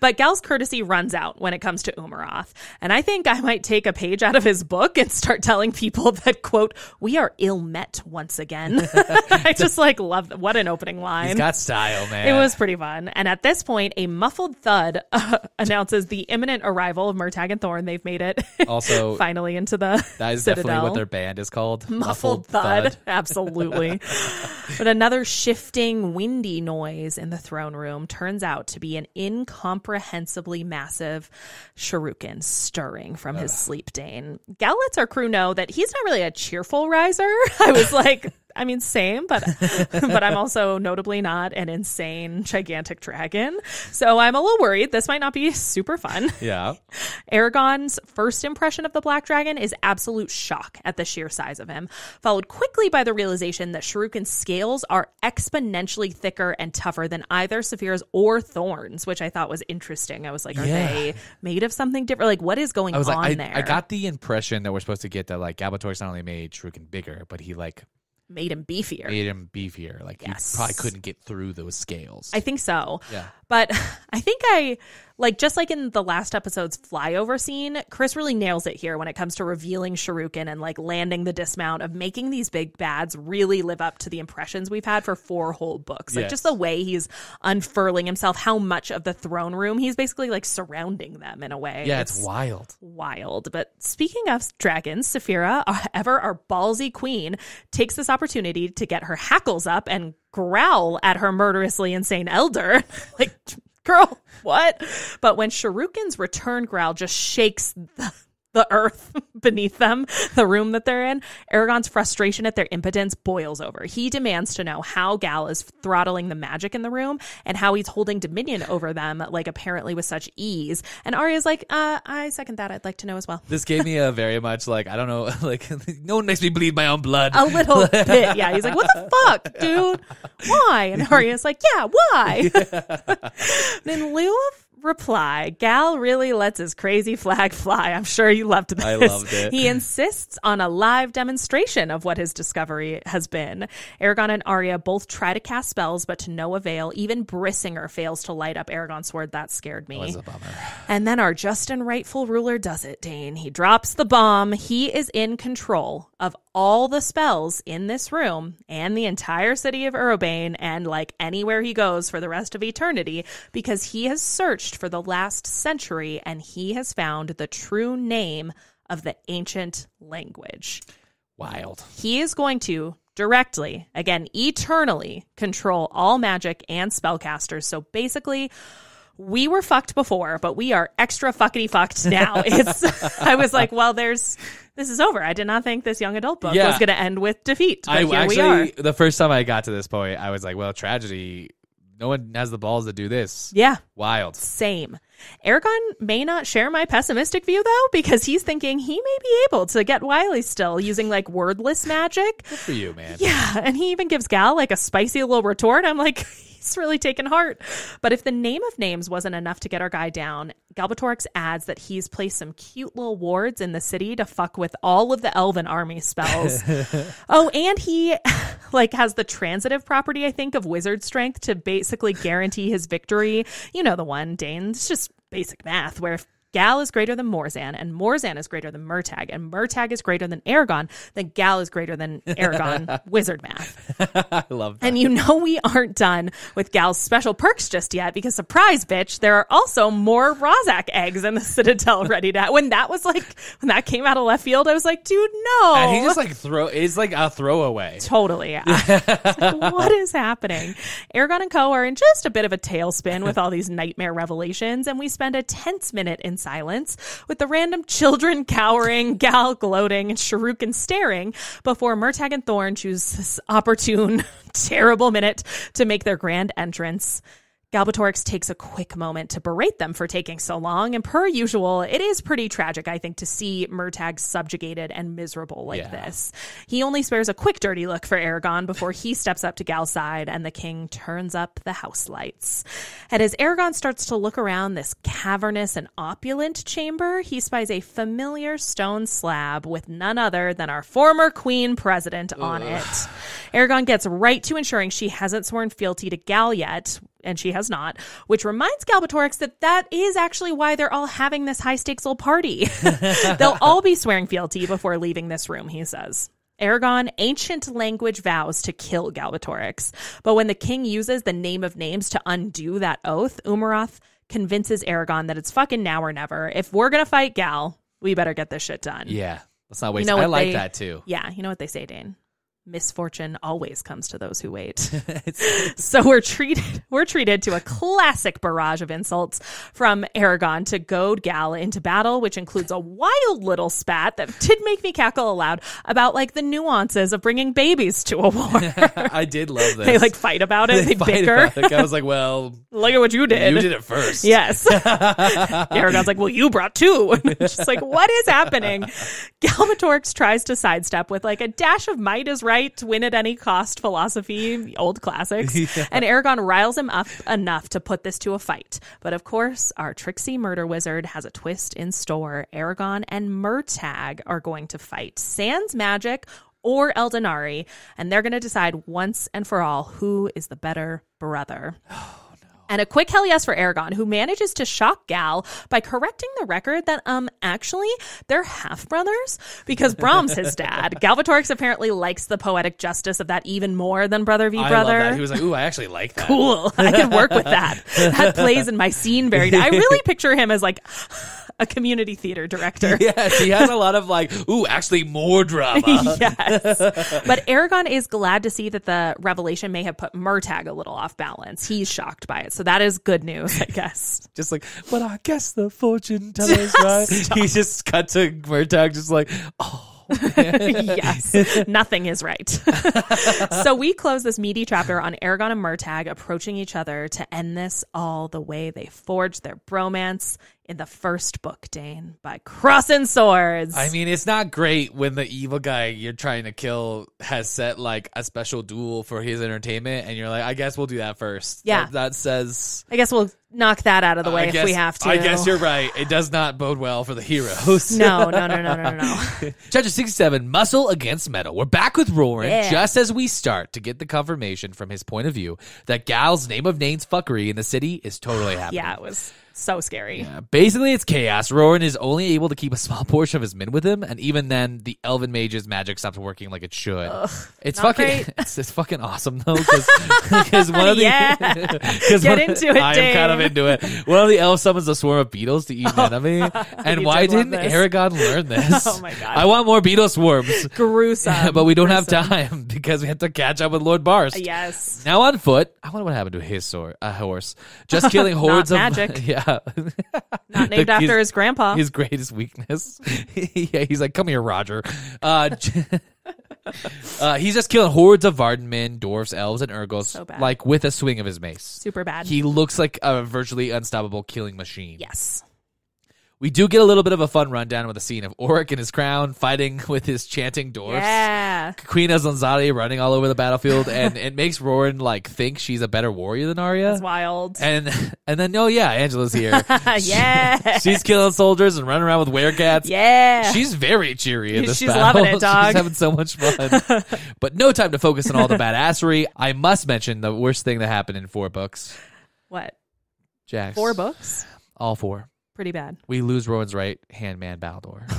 But Gal's courtesy runs out when it comes to Umaroth. And I think I might take a page out of his book and start telling people that, quote, we are ill met once again. I just like love that. What an opening line. He's got style, man. It was pretty fun. And at this point, a muffled thud announces the imminent arrival of Murtagh and Thorn. They've made it also finally into the that is Citadel. Definitely what their band is called. Muffled thud. Absolutely. But another shifting, windy noise in the throne room turns out to be an incomprehensibly massive shuriken stirring from his sleep, Dane. Gal lets our crew know that he's not really a cheerful riser. I was like, I mean, same, but I'm also notably not an insane, gigantic dragon. So I'm a little worried. This might not be super fun. Yeah. Aragorn's first impression of the Black Dragon is absolute shock at the sheer size of him, followed quickly by the realization that Shuriken's scales are exponentially thicker and tougher than either Saphira's or Thorn's, which I thought was interesting. I was like, are they made of something different? Like, what is going on there? I got the impression that we're supposed to get that, like, Galbatorix not only made Shuriken bigger, but he, like, made him beefier. Like, he probably couldn't get through those scales. I think so. Yeah. But I think just like in the last episode's flyover scene, Chris really nails it here when it comes to revealing Shuriken and like landing the dismount of making these big bads really live up to the impressions we've had for 4 whole books. Like just the way he's unfurling himself, how much of the throne room he's basically like surrounding them in a way. Yeah, it's wild. Wild. But speaking of dragons, Saphira, our ballsy queen, takes this opportunity to get her hackles up and growl at her murderously insane elder. Like, girl, what? But when Shuriken's return growl just shakes the earth beneath them, the room that they're in, Aragorn's frustration at their impotence boils over. He demands to know how Gal is throttling the magic in the room and how he's holding dominion over them, like apparently with such ease. And Arya's like, I second that. I'd like to know as well. This gave me a very much like, I don't know, like, no one makes me bleed my own blood. A little bit, yeah. He's like, what the fuck, dude? Why? And Arya's like, yeah, why? And in lieu of reply. Gal really lets his crazy flag fly. I'm sure you loved this. I loved it. He insists on a live demonstration of what his discovery has been. Aragon and Arya both try to cast spells, but to no avail. Even Brissinger fails to light up Aragon's sword. That scared me. That was a bummer. And then our just and rightful ruler does it, Dane. He drops the bomb. He is in control of all the spells in this room and the entire city of Urobane and like anywhere he goes for the rest of eternity, because he has searched for the last century and he has found the true name of the ancient language. Wild. He is going to directly, again, eternally control all magic and spellcasters. So basically, we were fucked before, but we are extra fuckity fucked now. I was like, well, this is over. I did not think this young adult book was going to end with defeat. But here we are. The first time I got to this point, I was like, well, tragedy. No one has the balls to do this. Yeah. Wild. Same. Aragon may not share my pessimistic view, though, because he's thinking he may be able to get wily still using, like, wordless magic. Good for you, man. Yeah, and he even gives Gal, like, a spicy little retort. I'm like, he's really taking heart. But if the name of names wasn't enough to get our guy down, Galbatorix adds that he's placed some cute little wards in the city to fuck with all of the elven army spells. Oh, and he, like, has the transitive property, I think, of wizard strength to basically guarantee his victory. You know the one, Dane. It's just basic math, where if Gal is greater than Morzan, and Morzan is greater than Murtagh, and Murtagh is greater than Aragon, then Gal is greater than Aragon. Wizard math. I love that. And you know we aren't done with Gal's special perks just yet, because surprise, bitch, there are also more Rozak eggs in the Citadel ready to... When that came out of left field, I was like, dude, no. And he just like it's like a throwaway. Totally. What is happening? Aragon and co are in just a bit of a tailspin with all these nightmare revelations, and we spend a tense minute in silence with the random children cowering, Gal gloating, and Sharukan staring before Murtagh and Thorn choose this opportune, terrible minute to make their grand entrance. Galbatorix takes a quick moment to berate them for taking so long, and per usual, it is pretty tragic, I think, to see Murtagh subjugated and miserable like this. He only spares a quick dirty look for Aragon before he steps up to Gal's side, and the king turns up the house lights. And as Aragon starts to look around this cavernous and opulent chamber, he spies a familiar stone slab with none other than our former queen president on it. Aragon gets right to ensuring she hasn't sworn fealty to Gal yet, and she has not, which reminds Galbatorix that is actually why they're all having this high-stakes little party. They'll all be swearing fealty before leaving this room, he says. Aragon, ancient language, vows to kill Galbatorix. But when the king uses the name of names to undo that oath, Umaroth convinces Aragon that it's fucking now or never. If we're going to fight Gal, we better get this shit done. Yeah, let's not waste. I like that, too. Yeah, you know what they say, Dane? Misfortune always comes to those who wait. So we're treated to a classic barrage of insults from Aragon to goad Gal into battle, which includes a wild little spat that did make me cackle aloud about like the nuances of bringing babies to a war. I did love this. They like fight about it. They bicker. I was like, well, look at what you did. You did it first. Yes. Aragon's like, well, you brought two. And it's just like, what is happening? Galbatorix tries to sidestep with like a dash of might is right, win at any cost philosophy, old classics. Yeah. And Aragon riles him up enough to put this to a fight. But of course, our tricksy murder wizard has a twist in store. Aragon and Murtagh are going to fight. Sans magic or Eldenari, and they're going to decide once and for all who is the better brother. And a quick hell yes for Aragon, who manages to shock Gal by correcting the record that, actually, they're half-brothers, because Brahm's his dad. Galbatorix apparently likes the poetic justice of that even more than brother v. brother. I love that. He was like, ooh, I actually like that. Cool. I can work with that. That plays in my scene very... I really picture him as, like... a community theater director. Yes, he has a lot of like, ooh, actually more drama. Yes. But Aragon is glad to see that the revelation may have put Murtagh a little off balance. He's shocked by it. So that is good news, I guess. Just like, but I guess the fortune teller's right. He just cut to Murtagh just like, oh. Yes, nothing is right. So we close this meaty chapter on Aragon and Murtagh approaching each other to end this all the way they forged their bromance in the first book, Dane, by crossing swords. I mean, it's not great when the evil guy you're trying to kill has set like a special duel for his entertainment, and you're like, I guess we'll do that first. Yeah, that says. I guess we'll knock that out of the way if we have to. I guess you're right. It does not bode well for the heroes. No. Chapter 67, Muscle Against Metal. We're back with Roran just as we start to get the confirmation from his point of view that Gal's name of names fuckery in the city is totally happening. Yeah, it was so scary. Yeah, basically, it's chaos. Roran is only able to keep a small portion of his men with him, and even then, the Elven Mage's magic stops working like it should. It's fucking, it's fucking awesome though, because one of the get into it. I am kind of into it. One of the elves summons a swarm of beetles to eat an enemy, and why didn't Aragon learn this? Oh my god! I want more beetle swarms. Gruesome, but we don't have time because we have to catch up with Lord Barst. Yes. Now on foot. I wonder what happened to his horse. Just killing hordes of magic. Yeah. Not named after his grandpa. His greatest weakness. Yeah, he's like, come here, Roger. He's just killing hordes of Vardenmen, dwarves, elves, and Urgos, So bad. like with a swing of his mace. Super bad. He looks like a virtually unstoppable killing machine. Yes. We do get a little bit of a fun rundown with a scene of Auric in his crown fighting with his chanting dwarfs. Yeah. Queen Azlanzade running all over the battlefield, and it makes Roran like think she's a better warrior than Arya. That's wild. And then Angela's here. Yeah. She's killing soldiers and running around with werecats. Yeah. She's very cheery in this She's battle. loving it, dog. She's having so much fun. But no time to focus on all the badassery. I must mention the worst thing that happened in 4 books. What? Jax. 4 books? All 4. Pretty bad. We lose Rowan's right-hand man, Baldor.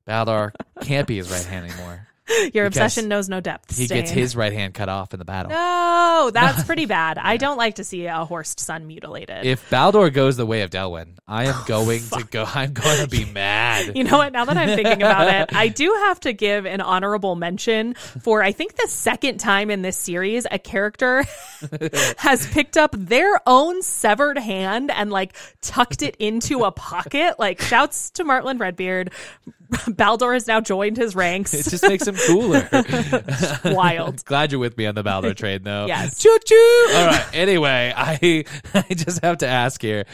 Baldor can't be his right hand anymore. Your obsession knows no depth. He gets his right hand cut off in the battle. No, that's pretty bad. I don't like to see a Horst son mutilated. If Baldor goes the way of Delwyn, I am going to go. I'm going to be mad. You know what? Now that I'm thinking about it, I do have to give an honorable mention for, I think, the second time in this series, a character has picked up their own severed hand and like tucked it into a pocket. Like, shouts to Martland Redbeard. Baldor has now joined his ranks. It just makes him cooler. Wild. Glad you're with me on the Baldor train, though. Yes. Choo choo. All right. Anyway, I just have to ask here.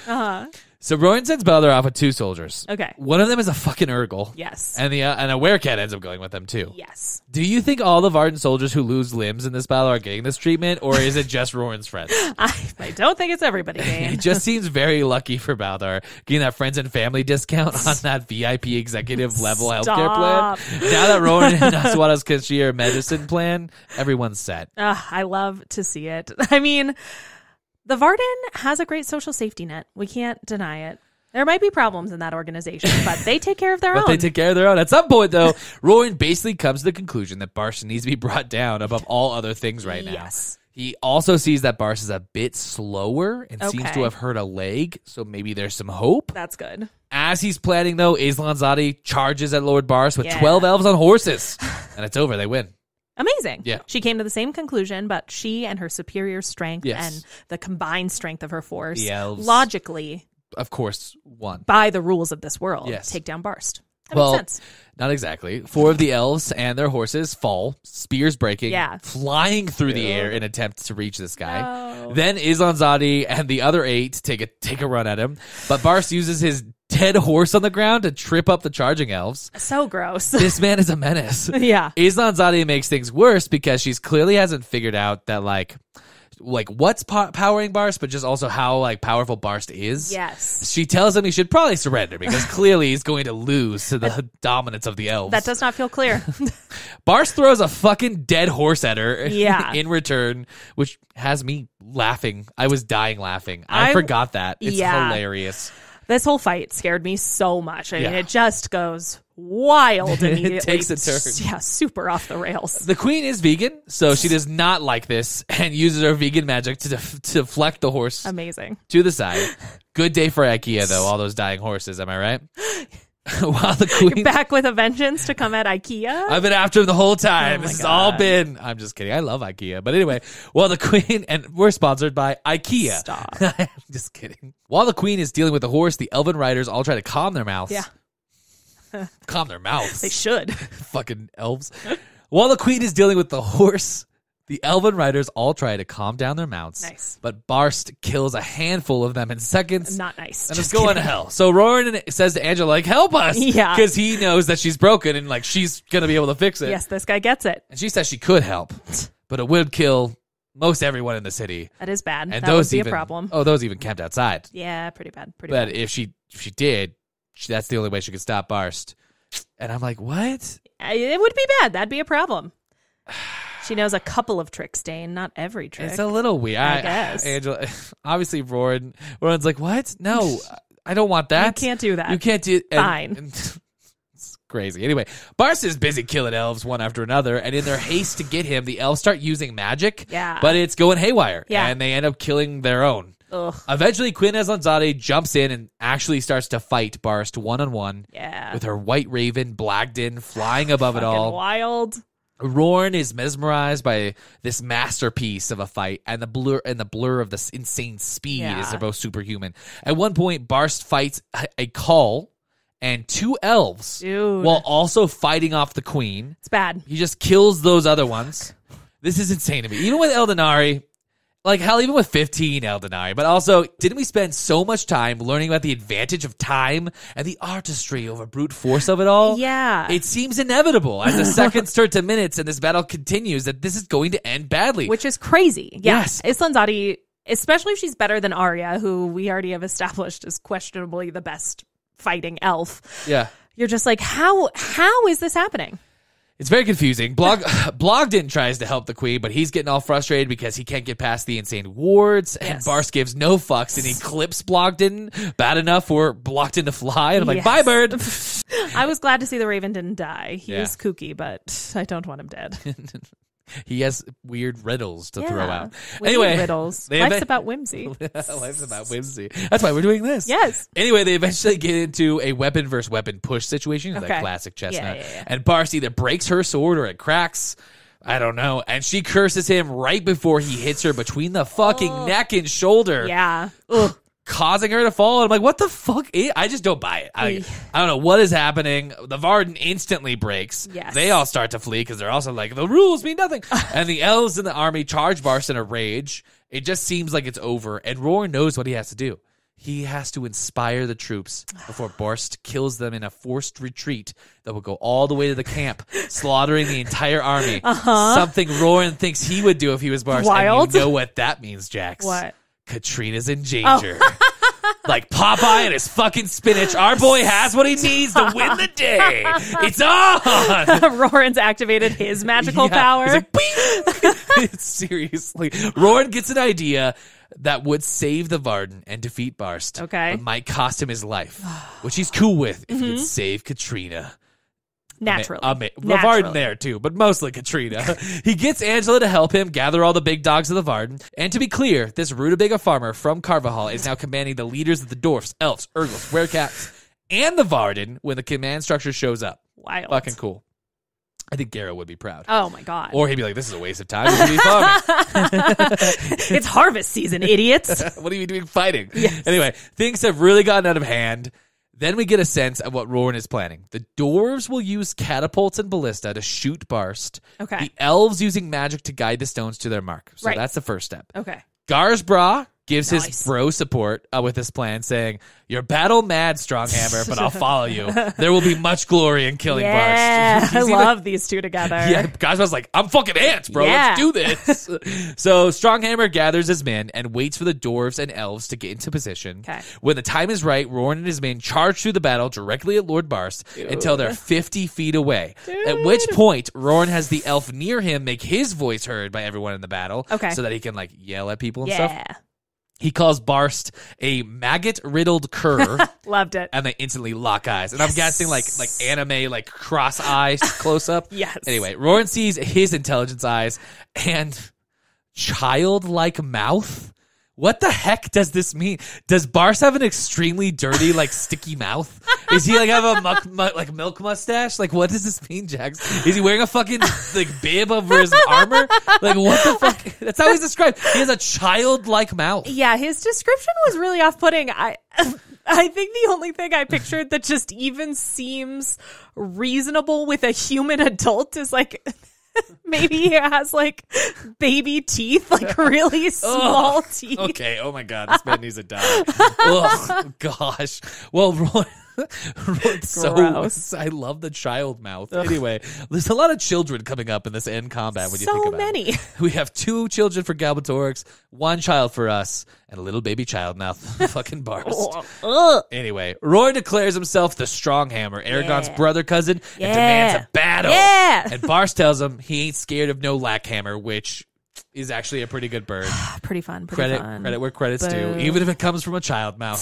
So Rowan sends Baldor off with 2 soldiers. Okay. One of them is a fucking Urgle. Yes. And and a werecat ends up going with them too. Yes. Do you think all the Varden soldiers who lose limbs in this battle are getting this treatment, or is it just Rowan's friends? I don't think it's everybody, Dane. It just seems very lucky for Baldor getting that friends and family discount on that VIP executive level healthcare plan. Now that Rowan and Naswada's Kashir medicine plan, everyone's set. I love to see it. I mean, the Varden has a great social safety net. We can't deny it. There might be problems in that organization, but they take care of their own. They take care of their own. At some point, though, Rowan basically comes to the conclusion that Barst needs to be brought down above all other things right now. Yes. He also sees that Barst is a bit slower and seems Okay. to have hurt a leg, so maybe there's some hope. That's good. As he's planning, though, Azlanzade charges at Lord Barst with Yeah. 12 elves on horses. And it's over. They win. Amazing. Yeah. She came to the same conclusion, but she and her superior strength Yes. and the combined strength of her force The elves. logically, Of course, won. by the rules of this world, Yes. take down Barst. That Well, makes sense. Not exactly. 4 of the elves and their horses fall, spears breaking, Yeah. flying through the air in attempt to reach this guy. No. Then Azlanzade and the other 8 take a run at him, but Barst uses his dead horse on the ground to trip up the charging elves. So gross. This man is a menace. Yeah. Azlanzade makes things worse because she's clearly hasn't figured out that like what's powering Barst, but just also how like powerful Barst is. Yes. She tells him he should probably surrender because clearly he's going to lose to the dominance of the elves. That does not feel clear. Barst throws a fucking dead horse at her Yeah. in return, which has me laughing. I was dying laughing. I forgot that. It's hilarious. This whole fight scared me so much. I mean, Yeah. it just goes wild immediately. It takes a turn. Yeah, super off the rails. The queen is vegan, so she does not like this and uses her vegan magic to deflect the horse Amazing. to the side. Good day for IKEA, though, all those dying horses. Am I right? While the queen... Back with a vengeance to come at IKEA. I've been after him the whole time. Oh my This has all God. been... I'm just kidding. I love IKEA. But anyway, while the queen... And we're sponsored by IKEA. Stop. I'm just kidding. While the queen is dealing with the horse, the elven riders all try to calm their mouths. Yeah. Calm their mouths. They should. Fucking elves. While the queen is dealing with the horse, the elven riders all try to calm down their mouths. Nice. But Barst kills a handful of them in seconds. Not nice. And Just it's going kidding. to hell. So Roran says to Angela, like, help us. Yeah. Because he knows that she's broken and, like, she's going to be able to fix it. Yes, this guy gets it. And she says she could help, but it would kill most everyone in the city. That is bad. And that those would be even, a problem. Oh, those even camped outside. Yeah, pretty bad. But if she did, that's the only way she could stop Barst. And I'm like, what? It would be bad. That'd be a problem. She knows a couple of tricks, Dane, not every trick. It's a little weird. I guess. Angela, obviously, Roran's like, what? No, I don't want that. You can't do that. You can't do it. Fine. It's crazy. Anyway, Barst is busy killing elves one after another, and in their haste to get him, the elves start using magic. Yeah. But it's going haywire, Yeah. and they end up killing their own. Ugh. Eventually, Queen Aslanzade jumps in and actually starts to fight Barst one-on-one. Yeah. With her white raven, Blagden, flying above it all. Wild. Roran is mesmerized by this masterpiece of a fight, and the blur of this insane speed as they're both superhuman. At one point, Barst fights a Cull and 2 elves, while also fighting off the queen. It's bad. He just kills those other ones. This is insane to me. Even with Eldenari, like hell, even with 15 Eldenari, but also, didn't we spend so much time learning about the advantage of time and the artistry over brute force of it all? Yeah. It seems inevitable as the seconds turn to minutes and this battle continues that this is going to end badly. Which is crazy. Yeah. Yes. Islanzade, especially if she's better than Arya, who we already have established is questionably the best fighting elf. Yeah. You're just like, how is this happening? It's very confusing. Blogden tries to help the queen, but he's getting all frustrated because he can't get past the insane wards, and Barst gives no fucks, and he clips Blogden bad enough for Blogden to fly, and I'm like, bye, bird! I was glad to see the Raven didn't die. He Yeah. was kooky, but I don't want him dead. He has weird riddles to throw out. Weird Anyway, riddles. Life's about whimsy. Life's about whimsy. That's why we're doing this. Yes. Anyway, they eventually get into a weapon versus weapon push situation, Okay. that classic chestnut. Yeah. And Barst either breaks her sword or it cracks. I don't know. And she curses him right before he hits her between the fucking neck and shoulder. Yeah. Ugh. Causing her to fall. And I'm like, what the fuck? I just don't buy it. I don't know what is happening. The Varden instantly breaks. Yes. They all start to flee because they're also like, the rules mean nothing. And the elves in the army charge Barst in a rage. It just seems like it's over. And Roar knows what he has to do. He has to inspire the troops before Barst kills them in a forced retreat that will go all the way to the camp, slaughtering the entire army. Something Roran thinks he would do if he was Barst. Wild. And you know what that means, Jax. What? Katrina's in danger. Like Popeye and his fucking spinach, our boy has what he needs to win the day. It's on! Roran's activated his magical power. He's like, bing! Seriously. Roran gets an idea that would save the Varden and defeat Barst. Okay. But might cost him his life, which he's cool with if he could save Katrina. Naturally. The Varden there too, but mostly Katrina. He gets Angela to help him gather all the big dogs of the Varden. And to be clear, this rutabaga farmer from Carvajal is now commanding the leaders of the dwarfs, elves, Urgles, werecats, and the Varden when the command structure shows up. Wild. Fucking cool. I think Garrow would be proud. Oh my god. Or he'd be like, this is a waste of time. We should be farming. It's harvest season, idiots. What are you doing fighting? Yes. Anyway, things have really gotten out of hand. Then we get a sense of what Roran is planning. The dwarves will use catapults and ballista to shoot Barst. Okay. The elves using magic to guide the stones to their mark. So that's the first step. Okay. Garsbra gives his bro support with this plan, saying, "You're battle mad, Stronghammer, but I'll follow you. There will be much glory in killing Barst." I love these two together. Yeah, Garsbra's like, "I'm fucking ants, bro. Yeah. Let's do this." So Stronghammer gathers his men and waits for the dwarves and elves to get into position. Okay. When the time is right, Roran and his men charge through the battle directly at Lord Barst until they're 50 feet away. At which point, Roran has the elf near him make his voice heard by everyone in the battle, so that he can like yell at people and stuff. He calls Barst a maggot-riddled cur. Loved it. And they instantly lock eyes. And I'm guessing like anime, like cross eyes close up. Yes. Anyway, Roran sees his intelligence eyes and childlike mouth. What the heck does this mean? Does Barst have an extremely dirty, like sticky mouth? Is he like have a milk mustache? Like what does this mean, Jax? Is he wearing a fucking like bib over his armor? Like what the fuck? That's how he's described. He has a childlike mouth. Yeah, his description was really off-putting. I think the only thing I pictured that just even seems reasonable with a human adult is like maybe he has like baby teeth, like really small teeth. Okay, oh my god, this man needs to die. Oh gosh. Well, Gross. I love the child mouth. Anyway, there's a lot of children coming up in this end combat when you think about many. it. We have 2 children for Galbatorix, 1 child for us, and a little baby child mouth. Fucking Barst. Anyway, Roy declares himself the strong hammer, Aragon's brother cousin, and demands a battle. Yeah. And Barst tells him he ain't scared of no lack hammer, which is actually a pretty good bird. Pretty fun. Credit where credit's due, even if it comes from a child mouth.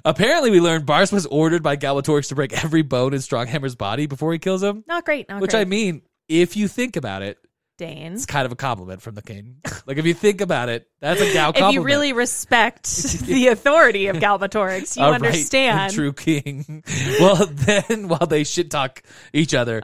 Apparently, we learned Barst was ordered by Galbatorix to break every bone in Stronghammer's body before he kills him. Not great. Which I mean, if you think about it, Dane, it's kind of a compliment from the king. Like, if you think about it, that's a Gal compliment. If you really respect the authority of Galbatorix, you understand. True king. Well, then, while they shit talk each other,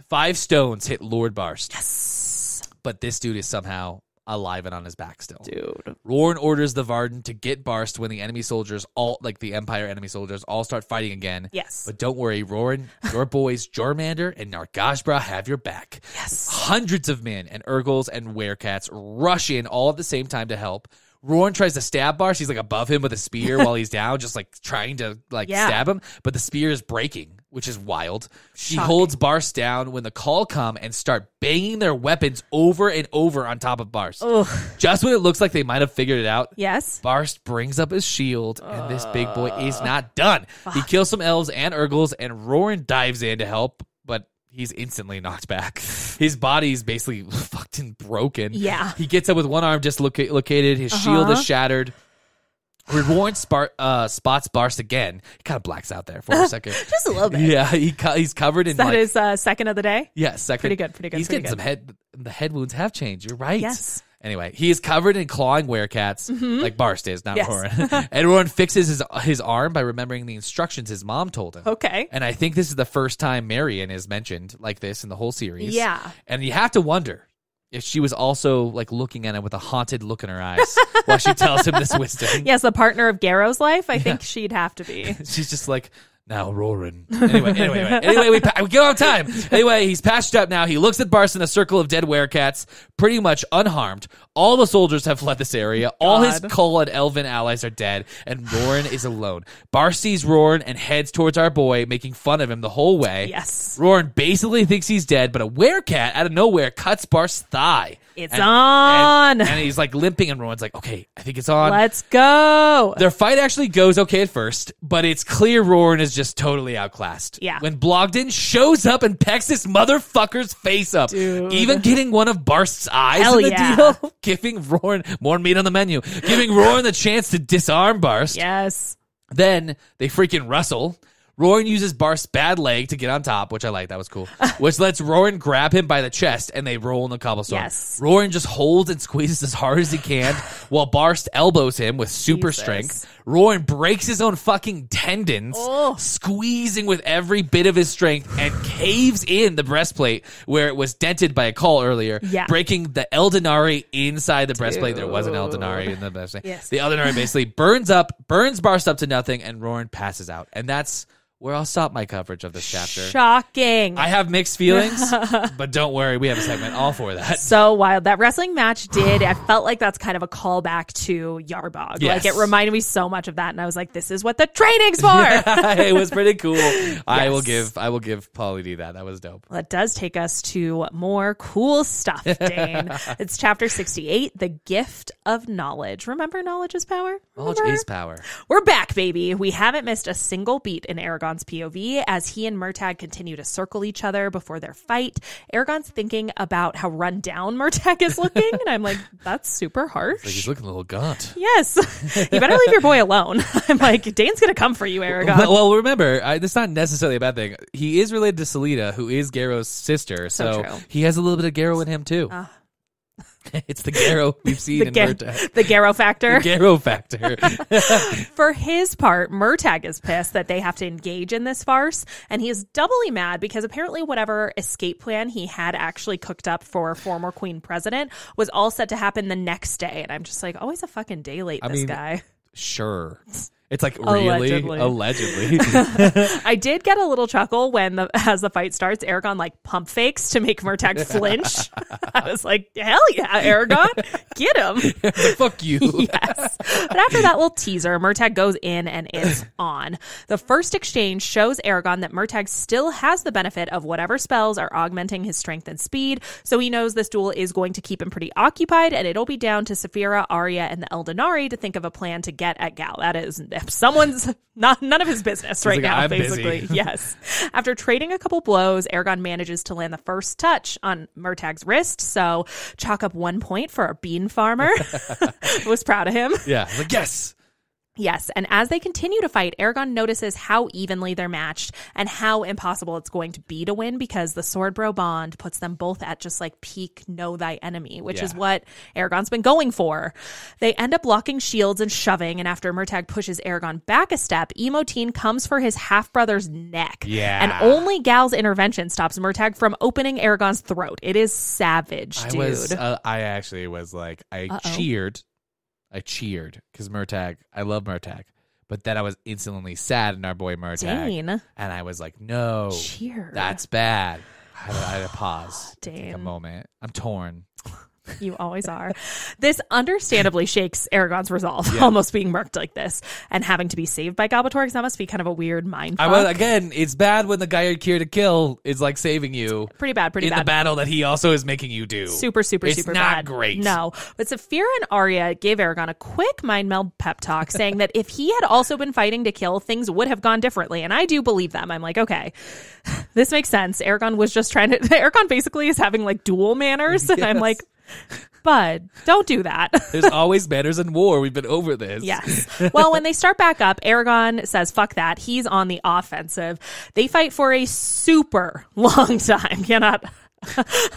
5 stones hit Lord Barst. Yes. But this dude is somehow alive and on his back still. Dude. Roran orders the Varden to get Barst when the enemy soldiers, all like the Empire enemy soldiers, all start fighting again. Yes. But don't worry, Roran, your boys Jormander and Nargashbra have your back. Yes. Hundreds of men and Urgles and Werecats rush in all at the same time to help. Roran tries to stab Barst. He's like above him with a spear while he's down, just like trying to stab him. But the spear is breaking, which is wild. He holds Barst down when the call come and start banging their weapons over and over on top of Barst. Ugh. Just when it looks like they might have figured it out, yes, Barst brings up his shield, and this big boy is not done. He kills some elves and Urgles, and Roran dives in to help, but he's instantly knocked back. His body's basically fucking broken. Yeah. He gets up with one arm dislocated. His shield is shattered. Roran spots Barst again. He kind of blacks out there for a second. Just a little bit. Yeah, he's covered in that is second of the day? Yeah, second. Pretty good. He's getting some the head wounds have changed. You're right. Yes. Anyway, he is covered in clawing werecats, like Barst is, not Yes. Roran. And Roran fixes his arm by remembering the instructions his mom told him. Okay. And I think this is the first time Marion is mentioned like this in the whole series. Yeah. And you have to wonder if she was also like looking at him with a haunted look in her eyes while she tells him this wisdom. Yes, the partner of Garrow's life. I think she'd have to be. She's just like, now Roran. Anyway, we get on time. Anyway, he's patched up now. He looks at Barst in a circle of dead werecats, pretty much unharmed. All the soldiers have fled this area. All his Kull and Elven allies are dead, and Roran is alone. Barst sees Roran and heads towards our boy, making fun of him the whole way. Yes. Roran basically thinks he's dead, but a werecat out of nowhere cuts Barst's thigh. It's on. And he's like limping, and Rowan's like, okay, I think it's on. Let's go. Their fight actually goes okay at first, but it's clear Roran is just totally outclassed. Yeah. When Blogden shows up and pecks this motherfucker's face up, Dude. even getting one of Barst's eyes Hell in the yeah. deal, giving Roran more meat on the menu, giving Roran the chance to disarm Barst. Yes. Then they freaking wrestle. Roran uses Barst's bad leg to get on top, which I like. That was cool. Which lets Roran grab him by the chest, and they roll in the cobblestone. Yes. Roran just holds and squeezes as hard as he can, while Barst elbows him with super strength. Roran breaks his own fucking tendons, squeezing with every bit of his strength, and caves in the breastplate where it was dented by a call earlier, breaking the Eldenari inside the breastplate. There was an Eldenari in the breastplate. Yes. The Eldenari basically burns Barst up to nothing, and Roran passes out. And that's where I'll stop my coverage of this chapter. Shocking. I have mixed feelings, but don't worry, we have a segment all for that. So wild. That wrestling match I felt like that's kind of a callback to Yarbog. Yes. Like it reminded me so much of that, and I was like, this is what the training's for. It was pretty cool. I will give Paolini that. That was dope. Well, it does take us to more cool stuff, Dane. It's chapter 68, The Gift of Knowledge. Remember, knowledge is power? Knowledge is power. We're back, baby. We haven't missed a single beat in Aragon's POV as he and Murtagh continue to circle each other before their fight. Aragon's thinking about how run down Murtagh is looking, and I'm like, that's super harsh. Like he's looking a little gaunt. Yes. You better leave your boy alone. I'm like, Dane's going to come for you, Aragon. Well, remember, that's not necessarily a bad thing. He is related to Selena, who is Garrow's sister, so true. he has a little bit of Garrow in him, too. It's the Garrow we've seen in Murtagh. The Garrow factor. The Garrow factor. For his part, Murtagh is pissed that they have to engage in this farce, and he is doubly mad because apparently whatever escape plan he had actually cooked up for former Queen President was all set to happen the next day. And I'm just like, always a fucking day late, guy. Sure. It's like, really? Allegedly. I did get a little chuckle when as the fight starts, Aragon like pump fakes to make Murtagh flinch. I was like, hell yeah, Aragon, get him. Fuck you. Yes. But after that little teaser, Murtagh goes in and it's on. The first exchange shows Aragon that Murtagh still has the benefit of whatever spells are augmenting his strength and speed, so he knows this duel is going to keep him pretty occupied, and it'll be down to Saphira, Arya, and the Eldonari to think of a plan to get at Gal. That is someone's none of his business right now, basically. Busy. Yes. After trading a couple blows, Aragon manages to land the first touch on Murtagh's wrist, so chalk up 1 point for our bean farmer. Was proud of him. Yeah, like, yes. Yes, and as they continue to fight, Aragon notices how evenly they're matched and how impossible it's going to be to win because the sword bro bond puts them both at just like peak know thy enemy, which is what Aragon's been going for. They end up locking shields and shoving, and after Murtagh pushes Aragon back a step, Emotine comes for his half-brother's neck. Yeah. And only Gal's intervention stops Murtagh from opening Aragon's throat. It is savage, dude. I actually was like, I cheered because Murtagh, I love Murtagh, but then I was instantly sad in our boy Murtagh. Dane. And I was like, no, Cheer. That's bad. I had to pause. Dane. Take a moment. I'm torn. You always are. This understandably shakes Aragon's resolve, almost being murked like this, and having to be saved by Galbatorix. That must be kind of a weird mind fuck. Again, it's bad when the guy you're here to kill is like saving you. Pretty bad. In the battle that he also is making you do. Super bad. It's not great. No. But Saphira and Arya gave Aragon a quick mind meld pep talk saying that if he had also been fighting to kill, things would have gone differently. And I do believe them. I'm like, okay, this makes sense. Aragon was just trying to... Aragon basically is having like dual manners. And I'm like... Bud, don't do that. There's always manners in war. We've been over this. Yes. Well, when they start back up, Aragon says, fuck that. He's on the offensive. They fight for a super long time. Cannot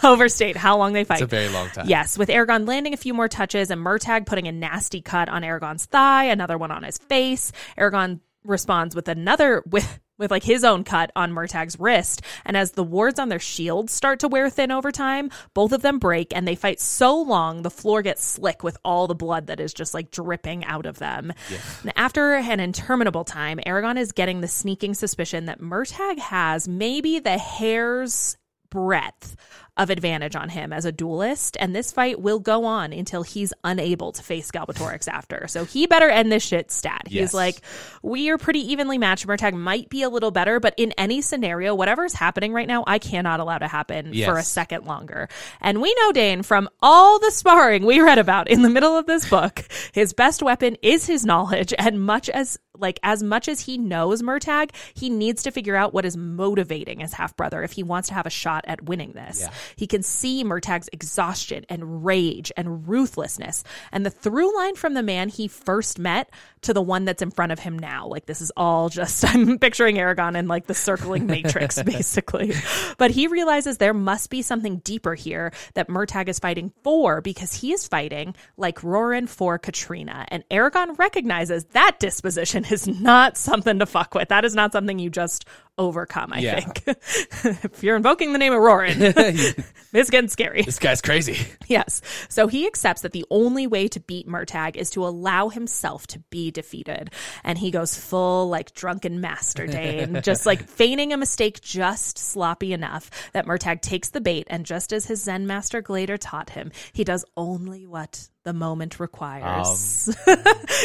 overstate how long they fight. It's a very long time. Yes, with Aragon landing a few more touches and Murtagh putting a nasty cut on Aragon's thigh, another one on his face. Aragon responds with another... with like his own cut on Murtagh's wrist. And as the wards on their shields start to wear thin over time, both of them break and they fight so long the floor gets slick with all the blood that is just like dripping out of them. Yeah. And after an interminable time, Aragon is getting the sneaking suspicion that Murtagh has maybe the hair's breadth of advantage on him as a duelist, and this fight will go on until he's unable to face Galbatorix after. So he better end this shit stat. He's like, we are pretty evenly matched. Murtagh might be a little better, but in any scenario, whatever's happening right now, I cannot allow to happen for a second longer. And we know, Dane, from all the sparring we read about in the middle of this book, his best weapon is his knowledge, and as much as he knows Murtagh, he needs to figure out what is motivating his half-brother if he wants to have a shot at winning this. Yeah. He can see Murtagh's exhaustion and rage and ruthlessness. And the through line from the man he first met to the one that's in front of him now. Like, this is all just, I'm picturing Aragon in like the circling matrix, basically. But he realizes there must be something deeper here that Murtagh is fighting for, because he is fighting like Roran for Katrina. And Aragon recognizes that disposition is not something to fuck with. That is not something you just overcome, I think. If you're invoking the name of Roran, it's getting scary. This guy's crazy. Yes. So he accepts that the only way to beat Murtagh is to allow himself to be defeated. And he goes full like drunken master Dane, just like feigning a mistake just sloppy enough that Murtagh takes the bait, and just as his Zen master Glader taught him, he does only what the moment requires.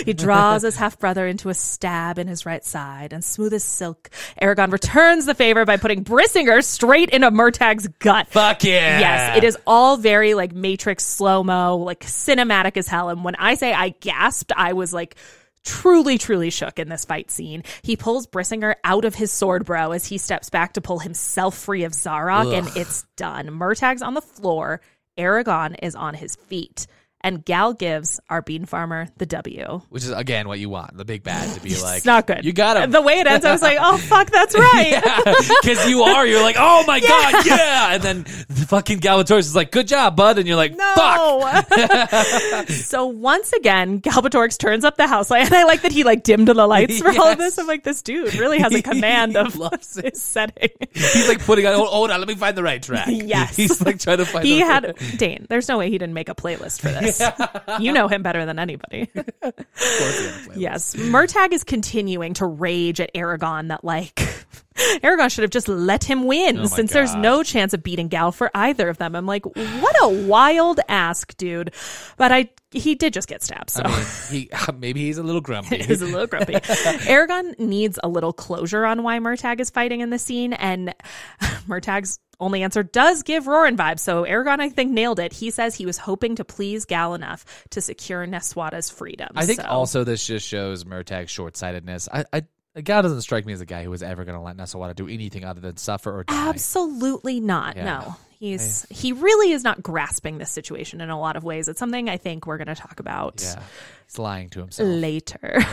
He draws his half-brother into a stab in his right side, and smooth as silk, Aragon returns the favor by putting Brissinger straight into Murtagh's gut. Fuck yeah! Yes, it is all very like Matrix slow-mo, like cinematic as hell. And when I say I gasped, I was like truly shook in this fight scene. He pulls Brissinger out of his sword bro as he steps back to pull himself free of Zarok, and it's done. Murtagh's on the floor. Aragon is on his feet. And Gal gives our bean farmer the W. Which is, again, what you want. The big bad to be like, it's not good. You got him. The way it ends, I was like, oh, fuck, that's right. Because you're like, oh my God, yeah. And then the fucking Galbatorix is like, good job, bud. And you're like, fuck. So once again, Galbatorix turns up the house light. And I like that he like dimmed the lights for all of this. I'm like, this dude really has a command of his setting. He's like putting on, hold on, let me find the right track. Yes. He's like trying to find Dane, there's no way he didn't make a playlist for this. Yes. You know him better than anybody. Of course he had a playlist. Yes. Murtagh is continuing to rage at Aragon that, like, Aragon should have just let him win since there's no chance of beating Gal for either of them. I'm like, what a wild ask, dude. But he did just get stabbed. So I mean, maybe he's a little grumpy. He's a little grumpy. Aragon needs a little closure on why Murtagh is fighting in this scene, and Murtagh's only answer does give Roran vibes. So Aragon, I think, nailed it. He says he was hoping to please Gal enough to secure Neswata's freedom. I think also this just shows Murtagh's short-sightedness. Gal doesn't strike me as a guy who was ever going to let Neswata do anything other than suffer or die. Absolutely not. Yeah. No. He really is not grasping this situation in a lot of ways. It's something I think we're going to talk about. Yeah. He's lying to himself later.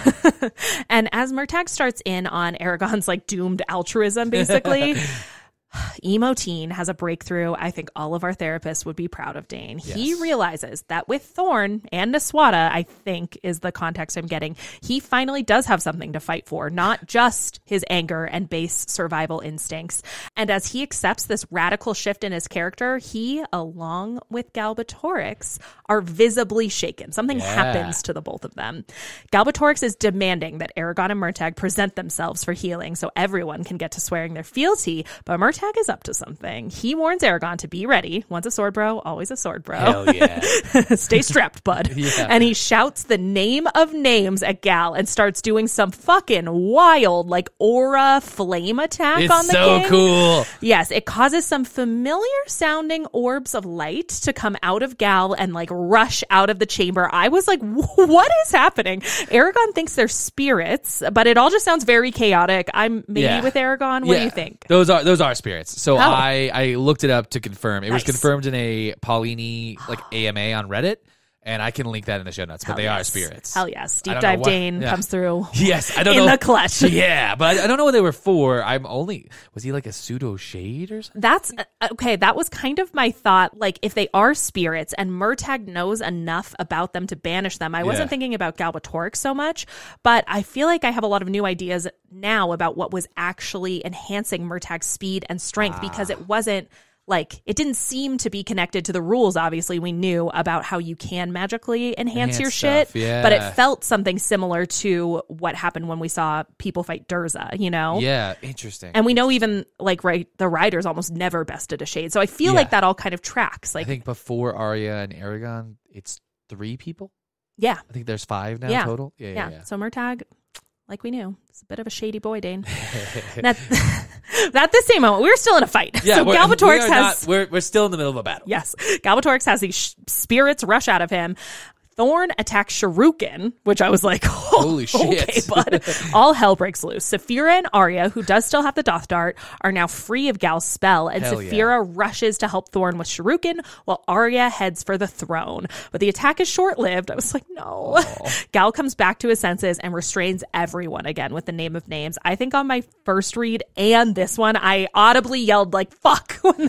And as Murtagh starts in on Aragon's like doomed altruism, basically, Emo Teen has a breakthrough I think all of our therapists would be proud of, Dane. Yes. He realizes that with Thorn and Neswata, I think is the context I'm getting, he finally does have something to fight for, not just his anger and base survival instincts. And as he accepts this radical shift in his character, he, along with Galbatorix, are visibly shaken. Something happens to the both of them. Galbatorix is demanding that Aragon and Murtagh present themselves for healing so everyone can get to swearing their fealty, but Murtagh is up to something. He warns Aragon to be ready. Once a sword bro, always a sword bro. Hell yeah. Stay strapped, bud. Yeah. And he shouts the name of names at Gal and starts doing some fucking wild, like, aura flame attack on the king. It's so cool. Yes, it causes some familiar sounding orbs of light to come out of Gal and, like, rush out of the chamber. I was like, what is happening? Aragon thinks they're spirits, but it all just sounds very chaotic. I'm maybe with Aragon. What do you think? Those are spirits. So I looked it up to confirm. It was confirmed in a Paolini like AMA on Reddit, and I can link that in the show notes. But they are spirits. Hell yes. Deep Dive Dane comes through. Yes, I don't know. In the clutch. Yeah, but I don't know what they were for. Was he like a pseudo shade or something? That's okay. That was kind of my thought. Like, if they are spirits and Murtagh knows enough about them to banish them, I wasn't thinking about Galbatorix so much, but I feel like I have a lot of new ideas now about what was actually enhancing Murtagh's speed and strength because it wasn't like, it didn't seem to be connected to the rules. Obviously, we knew about how you can magically enhance your stuff, shit, but it felt something similar to what happened when we saw people fight Durza, you know? Yeah, interesting. And we know even, like, the riders almost never bested a shade. So I feel like that all kind of tracks. Like, I think before Arya and Aragon, it's 3 people? Yeah. I think there's 5 now total? Yeah. So Murtagh, like we knew, is a bit of a shady boy, Dane. At this same moment, we're still in a fight. Yeah, so Galbatorix has... We're still in the middle of a battle. Yes. Galbatorix has these spirits rush out of him. Thorn attacks Shuriken, which I was like, holy shit. Okay, bud. All hell breaks loose. Saphira and Arya, who does still have the Doth Dart, are now free of Gal's spell, and Saphira rushes to help Thorn with Shuriken, while Arya heads for the throne. But the attack is short-lived. I was like, no. Gal comes back to his senses and restrains everyone again with the name of names. I think on my first read and this one, I audibly yelled like, fuck, when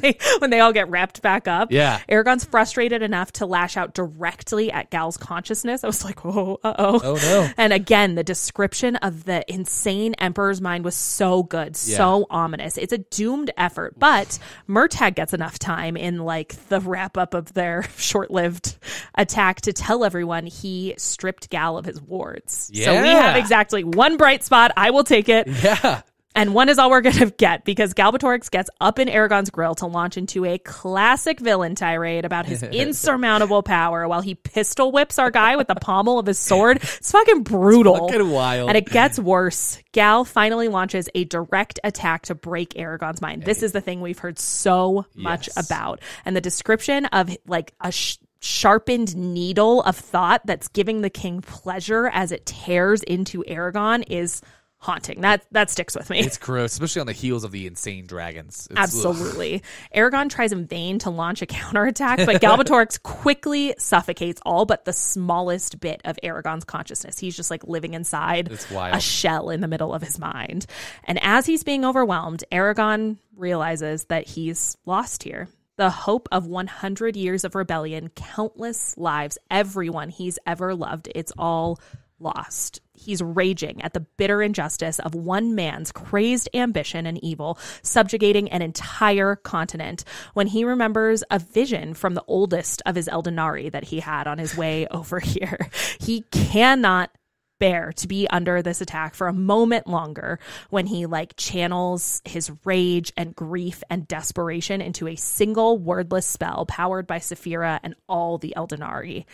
they all get wrapped back up. Yeah. Aragon's frustrated enough to lash out directly at Gal's consciousness. I was like, oh no. And again, the description of the insane Emperor's mind was so good, so ominous. It's a doomed effort, but Murtagh gets enough time in like the wrap up of their short-lived attack to tell everyone he stripped Gal of his wards. So we have exactly one bright spot. I will take it. Yeah. And one is all we're going to get because Galbatorix gets up in Aragon's grill to launch into a classic villain tirade about his insurmountable power while he pistol whips our guy with the pommel of his sword. It's fucking brutal. It's fucking wild. And it gets worse. Gal finally launches a direct attack to break Aragon's mind. This is the thing we've heard so much about. And the description of like a sharpened needle of thought that's giving the king pleasure as it tears into Aragon is haunting. That sticks with me. It's gross, especially on the heels of the insane dragons. Absolutely. Aragon tries in vain to launch a counterattack, but Galbatorix quickly suffocates all but the smallest bit of Aragon's consciousness. He's just like living inside a shell in the middle of his mind. And as he's being overwhelmed, Aragon realizes that he's lost here. The hope of 100 years of rebellion, countless lives, everyone he's ever loved, it's all lost. He's raging at the bitter injustice of one man's crazed ambition and evil, subjugating an entire continent, when he remembers a vision from the oldest of his Eldonari that he had on his way over here. He cannot bear to be under this attack for a moment longer, when he channels his rage and grief and desperation into a single wordless spell powered by Saphira and all the Eldonari.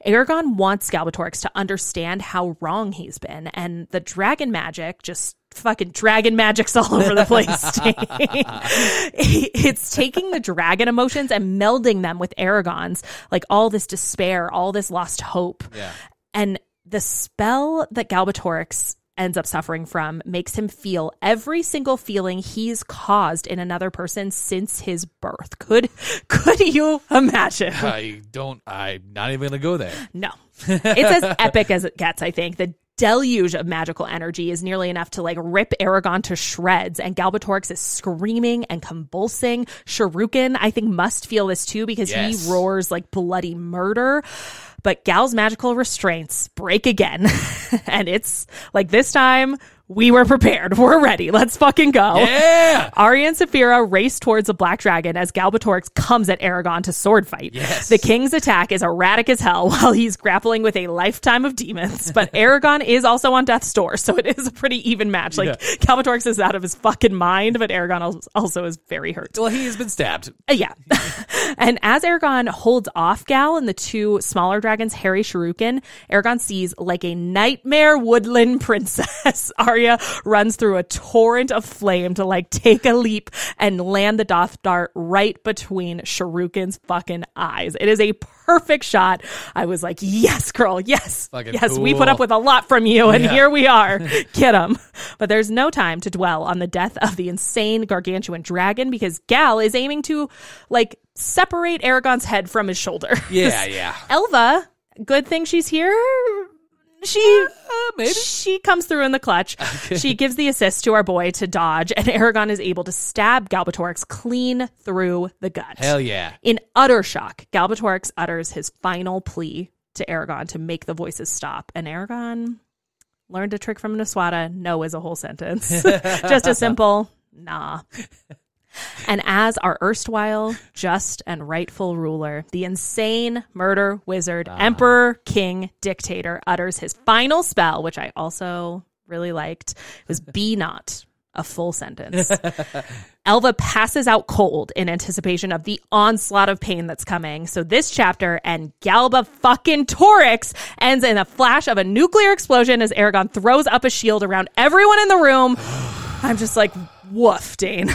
Eragon wants Galbatorix to understand how wrong he's been, and the dragon magic just fucking dragon magic's all over the place. It's taking the dragon emotions and melding them with Eragon's, all this despair, all this lost hope. Yeah. And the spell that Galbatorix ends up suffering from makes him feel every single feeling he's caused in another person since his birth. Could you imagine? I'm not even going to go there. No. It's as epic as it gets, I think. The deluge of magical energy is nearly enough to rip Eragon to shreds, and Galbatorix is screaming and convulsing. Shuriken, I think, must feel this too, because he roars bloody murder. But Gal's magical restraints break again. And it's this time, we were prepared. We're ready. Let's fucking go. Yeah! Arya and Saphira race towards the Black Dragon as Galbatorix comes at Eragon to sword fight. Yes. The king's attack is erratic as hell while he's grappling with a lifetime of demons. But Eragon is also on death's door, so it is a pretty even match. Galbatorix is out of his fucking mind, but Eragon also is very hurt. Well, he has been stabbed. Yeah. And as Eragon holds off Gal and the two smaller dragons, Harry Shuriken, Eragon sees a nightmare woodland princess. Arya runs through a torrent of flame to take a leap and land the Doth Dart right between Shuriken's fucking eyes. It is a perfect shot. I was yes, girl, yes. Fucking yes, cool. We put up with a lot from you, and here we are. Get him. But there's no time to dwell on the death of the insane gargantuan dragon, because Gal is aiming to separate Eragon's head from his shoulder. Yeah. Elva, good thing she's here. She comes through in the clutch. Okay. She gives the assist to our boy to dodge, and Eragon is able to stab Galbatorix clean through the gut. Hell yeah. In utter shock, Galbatorix utters his final plea to Eragon to make the voices stop, and Eragon learned a trick from Niswada. No is a whole sentence. Just a simple nah. And as our erstwhile just and rightful ruler, the insane murder wizard, emperor, king, dictator, utters his final spell, which I also really liked. It was be not, a full sentence. Elva passes out cold in anticipation of the onslaught of pain that's coming. So this chapter and Galbatorix ends in a flash of a nuclear explosion as Eragon throws up a shield around everyone in the room. I'm just woof, Dane.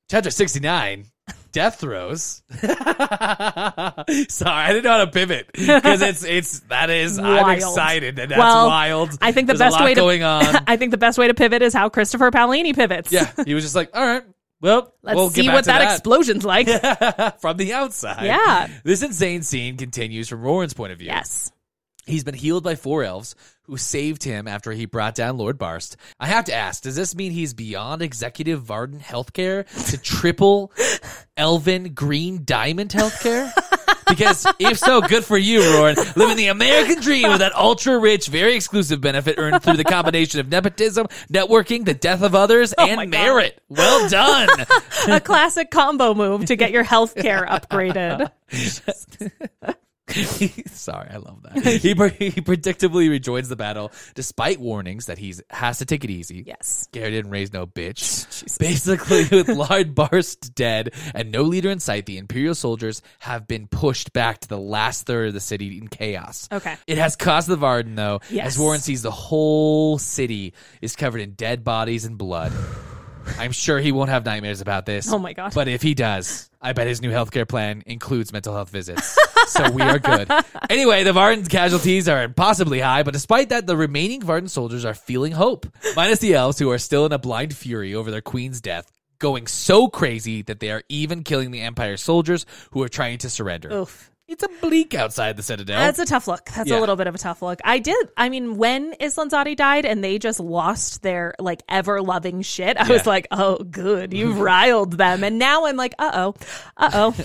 Chapter 69, Death Throes. Sorry, I didn't know how to pivot because I'm excited and that's wild. I think the There's best way going on. I think the best way to pivot is how Christopher Paolini pivots. Yeah, he was just all right, well, let's see get what back to that explosion's like from the outside. Yeah, this insane scene continues from Roran's point of view. Yes. He's been healed by 4 elves who saved him after he brought down Lord Barst. I have to ask, does this mean he's beyond executive Varden healthcare to triple elven green diamond healthcare? Because if so, good for you, Roran. Living the American dream with that ultra-rich, very exclusive benefit earned through the combination of nepotism, networking, the death of others, and merit. Well done. A classic combo move to get your healthcare upgraded. Sorry, I love that. He predictably rejoins the battle despite warnings that he has to take it easy. Yes. Gary didn't raise no bitch. Jesus. Basically, with Lord Barst dead and no leader in sight, the Imperial soldiers have been pushed back to the last third of the city in chaos. Okay. It has cost the Varden, though, yes. as Warren sees the whole city is covered in dead bodies and blood. I'm sure he won't have nightmares about this. Oh my God. But if he does, I bet his new healthcare plan includes mental health visits. So we are good. Anyway, the Varden casualties are impossibly high, but despite that, the remaining Varden soldiers are feeling hope. Minus the elves, who are still in a blind fury over their queen's death, going so crazy that they are even killing the Empire soldiers who are trying to surrender. Oof. It's a bleak outside the Citadel. That's a tough look. That's a little bit of a tough look. I mean, when Islanzadi died and they just lost their like ever loving shit, I was like, oh, good. You've riled them. And now I'm like, uh-oh.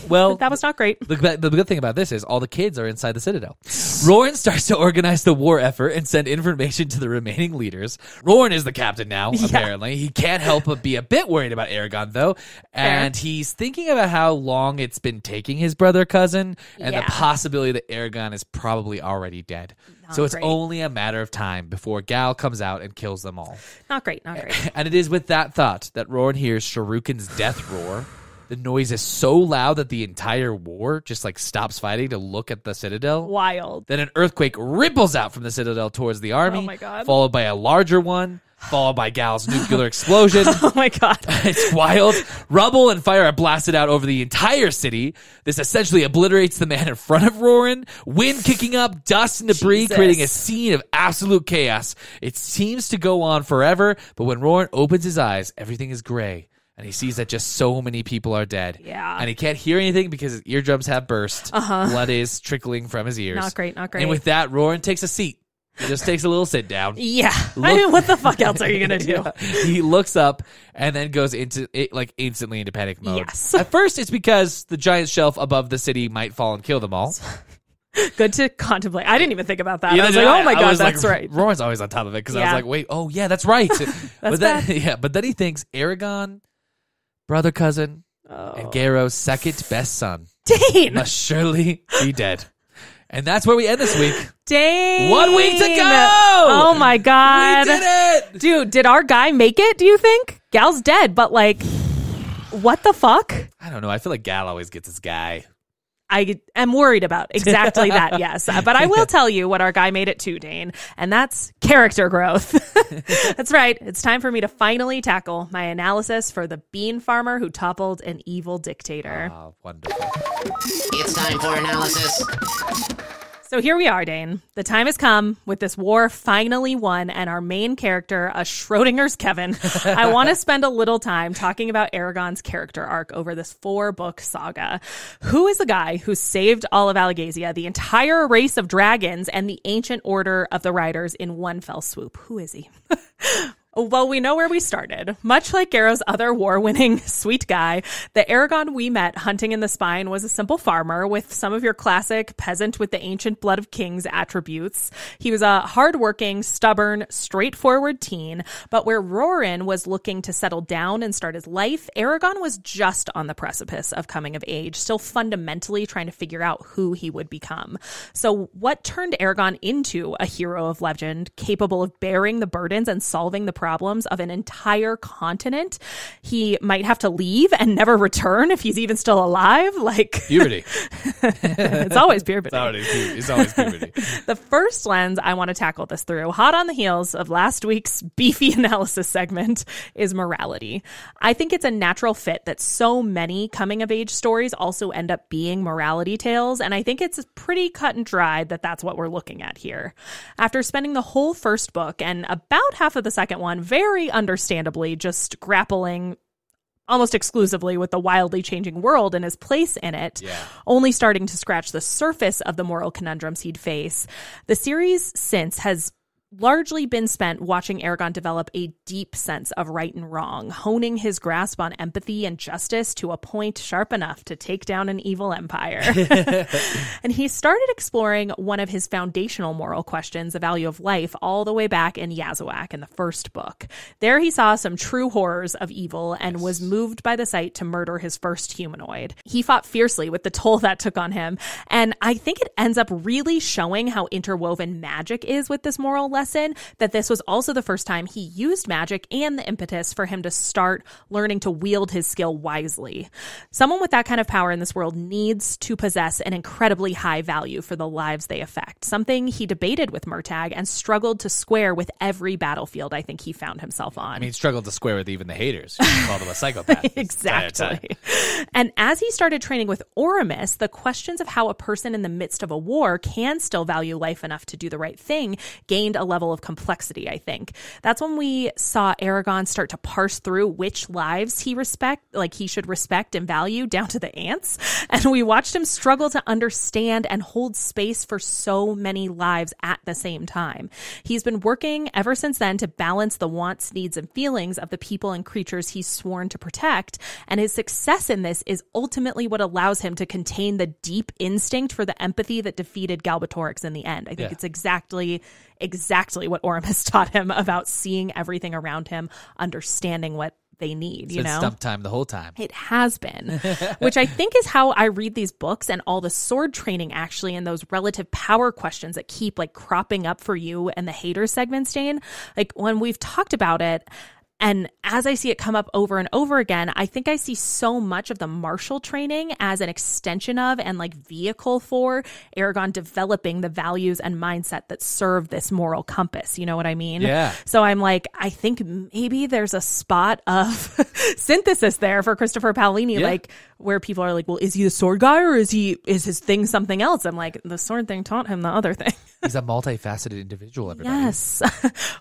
Well, that was not great. The good thing about this is all the kids are inside the Citadel. Roran starts to organize the war effort and send information to the remaining leaders. Roran is the captain now, apparently. He can't help but be a bit worried about Aragon, though. And he's thinking about how long it's been taking his brother cousin and the possibility that Aragon is probably already dead. So it's only a matter of time before Gal comes out and kills them all. Not great. And it is with that thought that Roran hears Sharukin's death roar. The noise is so loud that the entire war just like stops fighting to look at the Citadel. Wild. Then an earthquake ripples out from the Citadel towards the army. Oh my God. Followed by a larger one. Followed by Gal's nuclear explosion. Oh my God. It's wild. Rubble and fire are blasted out over the entire city. This essentially obliterates the man in front of Roran. Wind kicking up, dust and debris, creating a scene of absolute chaos. It seems to go on forever, but when Roran opens his eyes, everything is gray. And he sees that just so many people are dead. Yeah. And he can't hear anything because his eardrums have burst. Blood is trickling from his ears. Not great. And with that, Roran takes a seat. He just takes a little sit down. Yeah. I mean, what the fuck else are you going to do? He looks up and then goes into it, like instantly into panic mode. Yes. At first, it's because the giant shelf above the city might fall and kill them all. Good to contemplate. I didn't even think about that. I was like, oh my God, that's right. Roran's always on top of it because I was like, wait, oh yeah, that's right. But then he thinks Aragon, brother cousin, and Garrow's second best son Dane must surely be dead. And that's where we end this week. Dane. 1 week to go. Oh my God. We did it. Dude, did our guy make it, do you think? Gal's dead, but like, what the fuck? I don't know. I feel like Gal always gets his guy. I am worried about exactly that, yes. But I will tell you what our guy made it to, Dane, and that's character growth. That's right. It's time for me to finally tackle my analysis for the bean farmer who toppled an evil dictator. Oh, wonderful. It's time for analysis. So here we are, Dane. The time has come with this war finally won and our main character, a Schrodinger's Kevin. I want to spend a little time talking about Aragon's character arc over this 4-book saga. Who is the guy who saved all of Alagasia, the entire race of dragons, and the ancient order of the riders in one fell swoop? Who is he? Well, we know where we started. Much like Garrow's other war-winning sweet guy, the Aragon we met hunting in the Spine was a simple farmer with some of your classic peasant with the ancient blood of kings attributes. He was a hardworking, stubborn, straightforward teen, but where Roran was looking to settle down and start his life, Aragon was just on the precipice of coming of age, still fundamentally trying to figure out who he would become. So what turned Aragon into a hero of legend, capable of bearing the burdens and solving the problems of an entire continent? He might have to leave and never return if he's even still alive. Like puberty. It's always puberty. It's always puberty. The first lens I want to tackle this through, hot on the heels of last week's beefy analysis segment, is morality. I think it's a natural fit that so many coming of age stories also end up being morality tales, and I think it's pretty cut and dried that that's what we're looking at here. After spending the whole first book and about half of the second one very understandably just grappling almost exclusively with the wildly changing world and his place in it, only starting to scratch the surface of the moral conundrums he'd face, the series since has largely been spent watching Aragon develop a deep sense of right and wrong, honing his grasp on empathy and justice to a point sharp enough to take down an evil empire. And he started exploring one of his foundational moral questions, the value of life, all the way back in Yazawak in the first book. There he saw some true horrors of evil and was moved by the sight to murder his first humanoid. He fought fiercely with the toll that took on him, and I think it ends up really showing how interwoven magic is with this moral lesson, that this was also the first time he used magic and the impetus for him to start learning to wield his skill wisely. Someone with that kind of power in this world needs to possess an incredibly high value for the lives they affect, something he debated with Murtagh and struggled to square with every battlefield I think he found himself on. I mean, he struggled to square with even the haters. He called him a psychopath. Exactly. And as he started training with Oramus, the questions of how a person in the midst of a war can still value life enough to do the right thing gained a level level of complexity, I think. That's when we saw Aragon start to parse through which lives he should respect and value down to the ants. And we watched him struggle to understand and hold space for so many lives at the same time. He's been working ever since then to balance the wants, needs, and feelings of the people and creatures he's sworn to protect. And his success in this is ultimately what allows him to contain the deep instinct for the empathy that defeated Galbatorix in the end. I think it's exactly what Orym has taught him about seeing everything around him, understanding what they need, It's been stump time the whole time. It has been, which I think is how I read these books and all the sword training actually, and those relative power questions that keep like cropping up for you and the hater segments, Dane. Like when we've talked about it, and as I see it come up over and over again, I think I see so much of the martial training as an extension of and like vehicle for Aragon developing the values and mindset that serve this moral compass. You know what I mean? Yeah. So I'm like, I think maybe there's a spot of synthesis there for Christopher Paolini, like where people are like, well, is he the sword guy or is his thing something else? I'm like, the sword thing taught him the other thing. He's a multifaceted individual, everybody. Yes.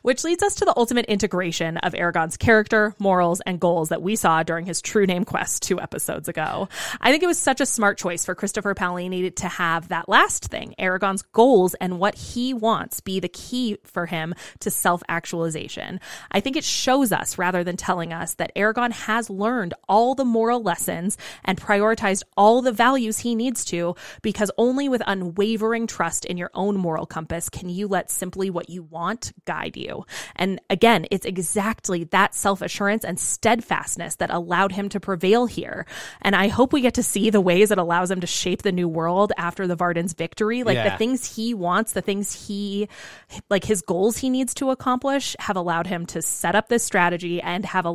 Which leads us to the ultimate integration of Aragon's character, morals, and goals that we saw during his True Name quest 2 episodes ago. I think it was such a smart choice for Christopher Paolini to have that last thing, Aragon's goals and what he wants, be the key for him to self-actualization. I think it shows us, rather than telling us, that Aragon has learned all the moral lessons and prioritized all the values he needs to, because only with unwavering trust in your own moral compass can you let simply what you want guide you. And again, it's exactly that self-assurance and steadfastness that allowed him to prevail here. And I hope we get to see the ways it allows him to shape the new world after the Varden's victory. Like the things he wants, the things his goals he needs to accomplish have allowed him to set up this strategy and have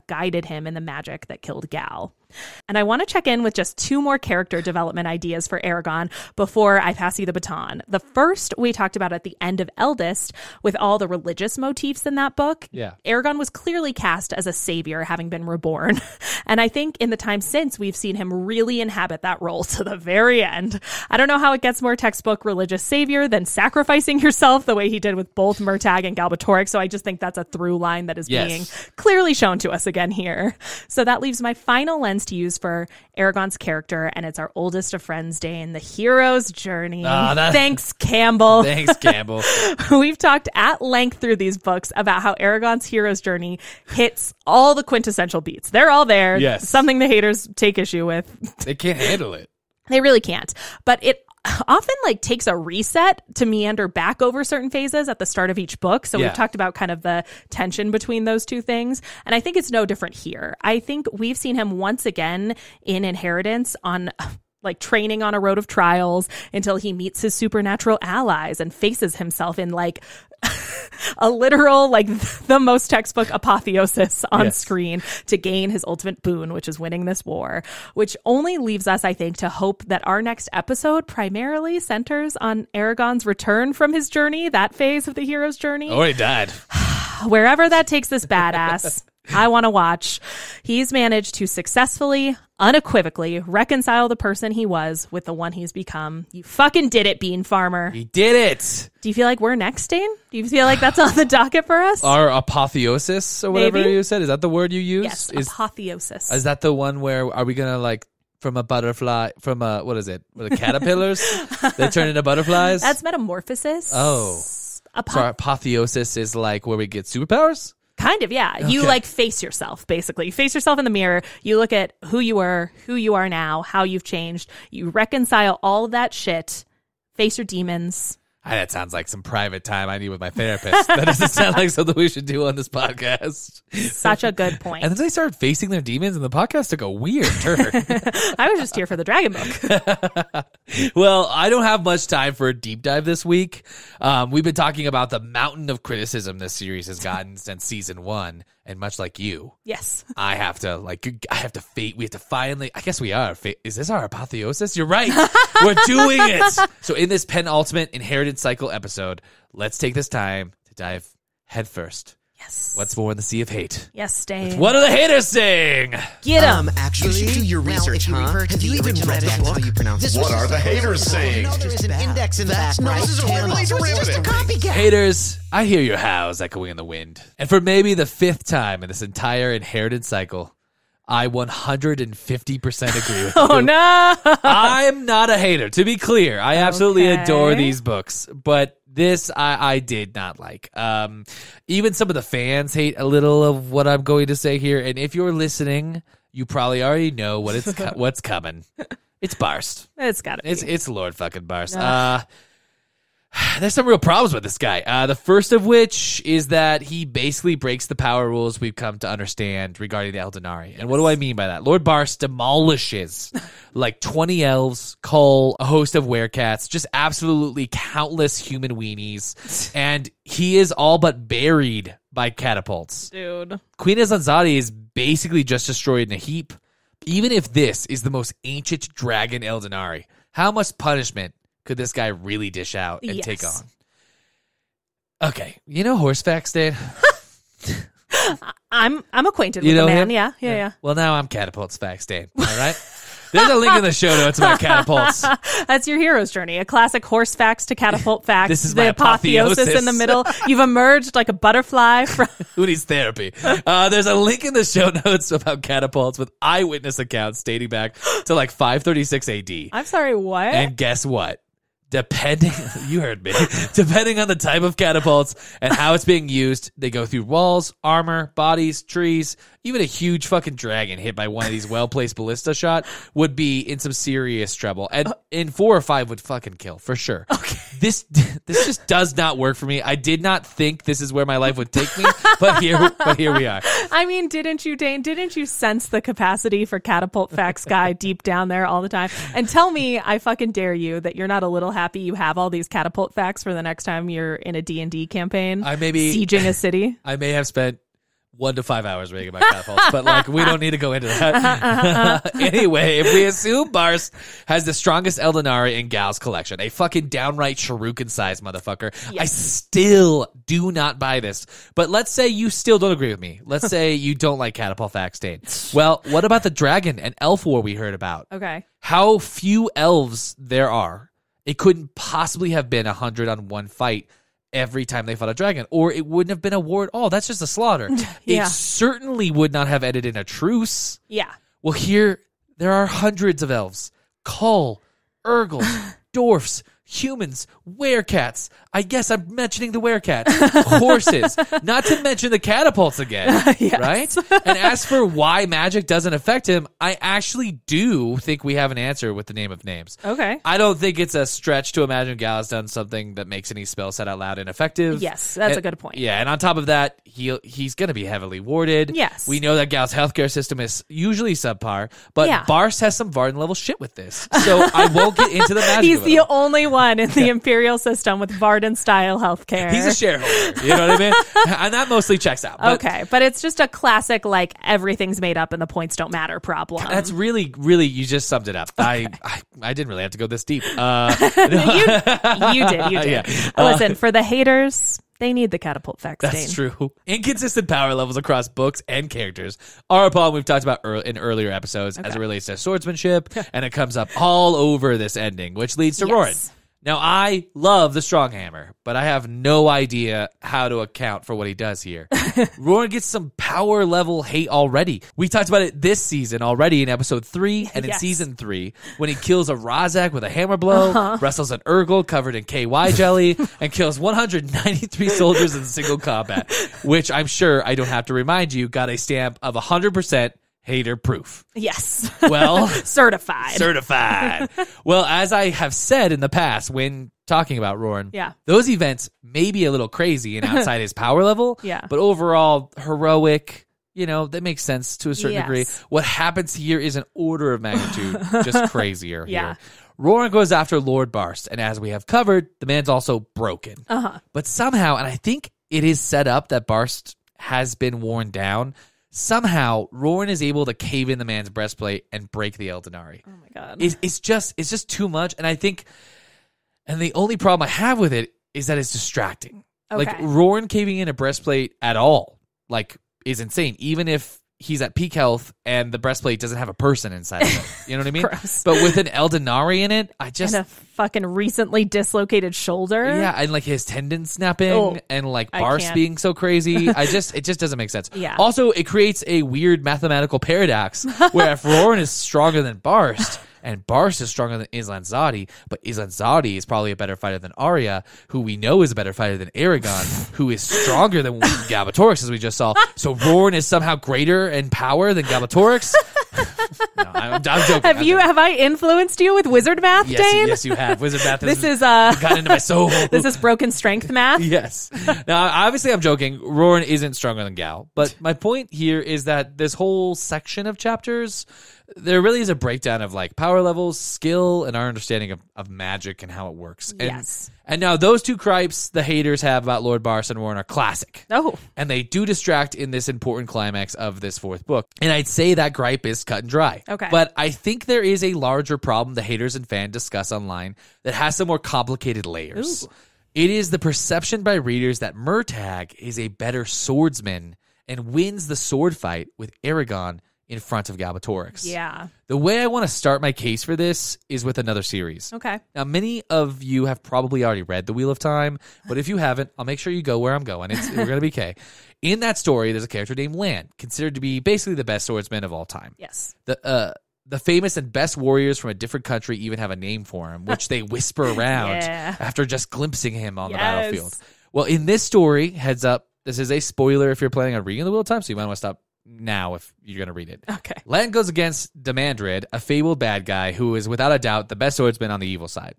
guided him in the magic that killed Gal. And I want to check in with just 2 more character development ideas for Aragon before I pass you the baton. The first we talked about at the end of Eldest with all the religious motifs in that book. Yeah. Aragon was clearly cast as a savior, having been reborn. And I think in the time since, we've seen him really inhabit that role to the very end. I don't know how it gets more textbook religious savior than sacrificing yourself the way he did with both Murtagh and Galbatorix. So I just think that's a through line that is being clearly shown to us again here. So that leaves my final lens to use for Aragon's character, and it's our oldest of friends, Dane, the hero's journey. Thanks, Campbell. Thanks, Campbell. We've talked at length through these books about how Aragon's hero's journey hits all the quintessential beats. They're all there. Yes. Something the haters take issue with. They can't handle it. They really can't. But it often takes a reset to meander back over certain phases at the start of each book. So we've talked about kind of the tension between those two things. And I think it's no different here. I think we've seen him once again in Inheritance on training on a road of trials until he meets his supernatural allies and faces himself in a literal, the most textbook apotheosis on screen to gain his ultimate boon, which is winning this war, which only leaves us, I think, to hope that our next episode primarily centers on Aragon's return from his journey, that phase of the hero's journey. Oh, he died. Wherever that takes this badass, I want to watch. He's managed to successfully, unequivocally reconcile the person he was with the one he's become. You fucking did it, Bean Farmer. He did it. Do you feel like we're next, Dane? Do you feel like that's on the docket for us? Our apotheosis or whatever you said. Is that the word you use? Yes, apotheosis. Is that the one where are we going to from a butterfly, from a, what is it? The caterpillars? They turn into butterflies? That's metamorphosis. Oh. So our apotheosis is where we get superpowers? Kind of, yeah. Okay. You face yourself, basically. You face yourself in the mirror. You look at who you were, who you are now, how you've changed. You reconcile all of that shit. Face your demons. That sounds like some private time I need with my therapist. That doesn't sound like something we should do on this podcast. Such a good point. And then they started facing their demons, and the podcast took a weird turn. I was just here for the dragon book. Well, I don't have much time for a deep dive this week. We've been talking about the mountain of criticism this series has gotten since season 1. And much like you, yes, we have to finally, I guess we are. Is this our apotheosis? You're right. We're doing it. So in this penultimate Inherited Cycle episode, let's take this time to dive headfirst Yes. What's more in the sea of hate? Yes, Dane. What are the haters saying? Get him. Actually, You should do your research, if you huh? refer to Have the you even original read it? text, That's how you pronounce it. What are the haters saying? No, there is an index in the back, No, right? this is a really So it's just a derivative. copycat. Haters, I hear your howls echoing in the wind. And for maybe the 5th time in this entire inheritance cycle, I 150% agree with you. Oh, no. I'm not a hater, to be clear. I absolutely Okay. adore these books, but this I did not like. Even some of the fans hate a little of what I'm going to say here, and if you're listening, you probably already know what's coming. It's Barst. It's got to be. It's Lord fucking Barst. There's some real problems with this guy. The first of which is that he basically breaks the power rules we've come to understand regarding the Eldenari. And what do I mean by that? Lord Barst demolishes like 20 elves, Cull, a host of werecats, just absolutely countless human weenies. And he is all but buried by catapults. Dude. Queen Azanzadi is basically just destroyed in a heap. Even if this is the most ancient dragon Eldenari, how much punishment could this guy really dish out and take on? Okay, you know Horst Facts, Dane? I'm acquainted with You know the man. him? Yeah. Well, now I'm Catapult's Facts, Dane. All right? There's a link in the show notes about catapults. That's your hero's journey. A classic horse facts to catapult facts. This is the my apotheosis apotheosis. in the middle. You've emerged like a butterfly from. Who needs therapy? There's a link in the show notes about catapults with eyewitness accounts dating back to like 536 AD. I'm sorry, what? And guess what? Depending, you heard me, depending on the type of catapults and how it's being used, they go through walls, armor, bodies, trees. Even a huge fucking dragon hit by one of these well-placed ballista shot would be in some serious trouble. And in 4 or 5 would fucking kill, for sure. Okay. This just does not work for me. I did not think this is where my life would take me, but here we are. I mean, didn't you, Dane? Didn't you sense the capacity for Catapult Facts guy deep down there all the time? And tell me, I fucking dare you, that you're not a little happy you have all these Catapult Facts for the next time you're in a D&D campaign? I maybe sieging a city? I may have spent 1 to 5 hours reading about catapults, but like we don't need to go into that. Anyway, if we assume Barst has the strongest Eldenari in Gal's collection, a fucking downright shuriken-sized motherfucker, I still do not buy this. But let's say you still don't agree with me. Let's say you don't like Catapult Facts, Dane. Well, what about the dragon and elf war we heard about? Okay. How few elves there are. It couldn't possibly have been 100-on-1 fight every time they fought a dragon, or it wouldn't have been a war at all. That's just a slaughter. Yeah. It certainly would not have ended in a truce. Yeah. Well, here, there are hundreds of elves. Cull, Urgles, dwarfs, humans, werecats. I guess I'm mentioning the werecats. Horses. Not to mention the catapults again. Yes. Right? And as for why magic doesn't affect him, I actually do think we have an answer with the name of names. Okay. I don't think it's a stretch to imagine Gal has done something that makes any spell said out loud ineffective. Yes, that's a good point. Yeah, and on top of that, he's going to be heavily warded. Yes. We know that Gal's healthcare system is usually subpar, but Yeah. Barst has some Varden level shit with this. So I won't get into the magic He's of the it. only one in the Imperial system with Varden-style healthcare. He's a shareholder. You know what I mean? And that mostly checks out. But Okay, but it's just a classic, like, everything's made up and the points don't matter problem. that's really, you just summed it up. I didn't really have to go this deep. You did. Yeah. Listen, for the haters, they need the Catapult Facts, That's Dane. true. Inconsistent power levels across books and characters are a problem we've talked about in earlier episodes as it relates to swordsmanship, and it comes up all over this ending, which leads to Yes. Roran. Now, I love the Stronghammer, but I have no idea how to account for what he does here. Roran gets some power level hate already. We talked about it this season already in episode 3 and in Yes. season 3 when he kills a Razak with a hammer blow, wrestles an Urgle covered in KY jelly, and kills 193 soldiers in single combat, which I'm sure I don't have to remind you got a stamp of 100% hater proof. Yes. Well, Certified. Well, as I have said in the past when talking about Roran, Yeah. those events may be a little crazy and outside his power level, Yeah. but overall heroic, that makes sense to a certain Yes. degree. What happens here is an order of magnitude just crazier Yeah. here. Roran goes after Lord Barst, and as we have covered, the man's also broken. But somehow, and I think it is set up that Barst has been worn down, somehow Roran is able to cave in the man's breastplate and break the Eldenari. Oh my god. It's just too much, and I think, and the only problem I have with it is that it's distracting. Okay. Like, Roran caving in a breastplate at all, like, is insane. Even if he's at peak health and the breastplate doesn't have a person inside of it. You know what I mean? Gross. But with an Eldenari in it, I just... And a fucking recently dislocated shoulder. Yeah, and like his tendons snapping and like Barst can't. being so crazy. It just doesn't make sense. Yeah. Also, it creates a weird mathematical paradox where if Roran is stronger than Barst and Barst is stronger than Islanzadi, but Islanzadi is probably a better fighter than Arya, who we know is a better fighter than Aragon, who is stronger than Galbatorix, as we just saw. So Roran is somehow greater in power than Galbatorix. No, I'm joking. Have I influenced you with wizard math, Dane? Yes, you have. Wizard math This is got into my soul. This is broken strength math. Yes. Now, obviously, I'm joking. Roran isn't stronger than Gal, but my point here is that this whole section of chapters, there really is a breakdown of like power levels, skill, and our understanding of magic and how it works. Yes. And now those two gripes the haters have about Lord Barst and Roran are classic. Oh. And they do distract in this important climax of this fourth book. And I'd say that gripe is cut and dry. Okay. But I think there is a larger problem the haters and fans discuss online that has some more complicated layers. Ooh. It is the perception by readers that Murtagh is a better swordsman and wins the sword fight with Aragon in front of Galbatorix. Yeah. The way I want to start my case for this is with another series. Okay. Now, many of you have probably already read The Wheel of Time, but if you haven't, I'll make sure you go where I'm going. We're going to be okay. In that story, there's a character named Lan, considered to be basically the best swordsman of all time. Yes. The famous and best warriors from a different country even have a name for him, which they whisper around after just glimpsing him on the battlefield. Well, in this story, heads up, this is a spoiler if you're planning on reading The Wheel of Time, so you might want to stop now if you're going to read it. Okay. Lan goes against Demandred, a fabled bad guy who is without a doubt the best swordsman on the evil side.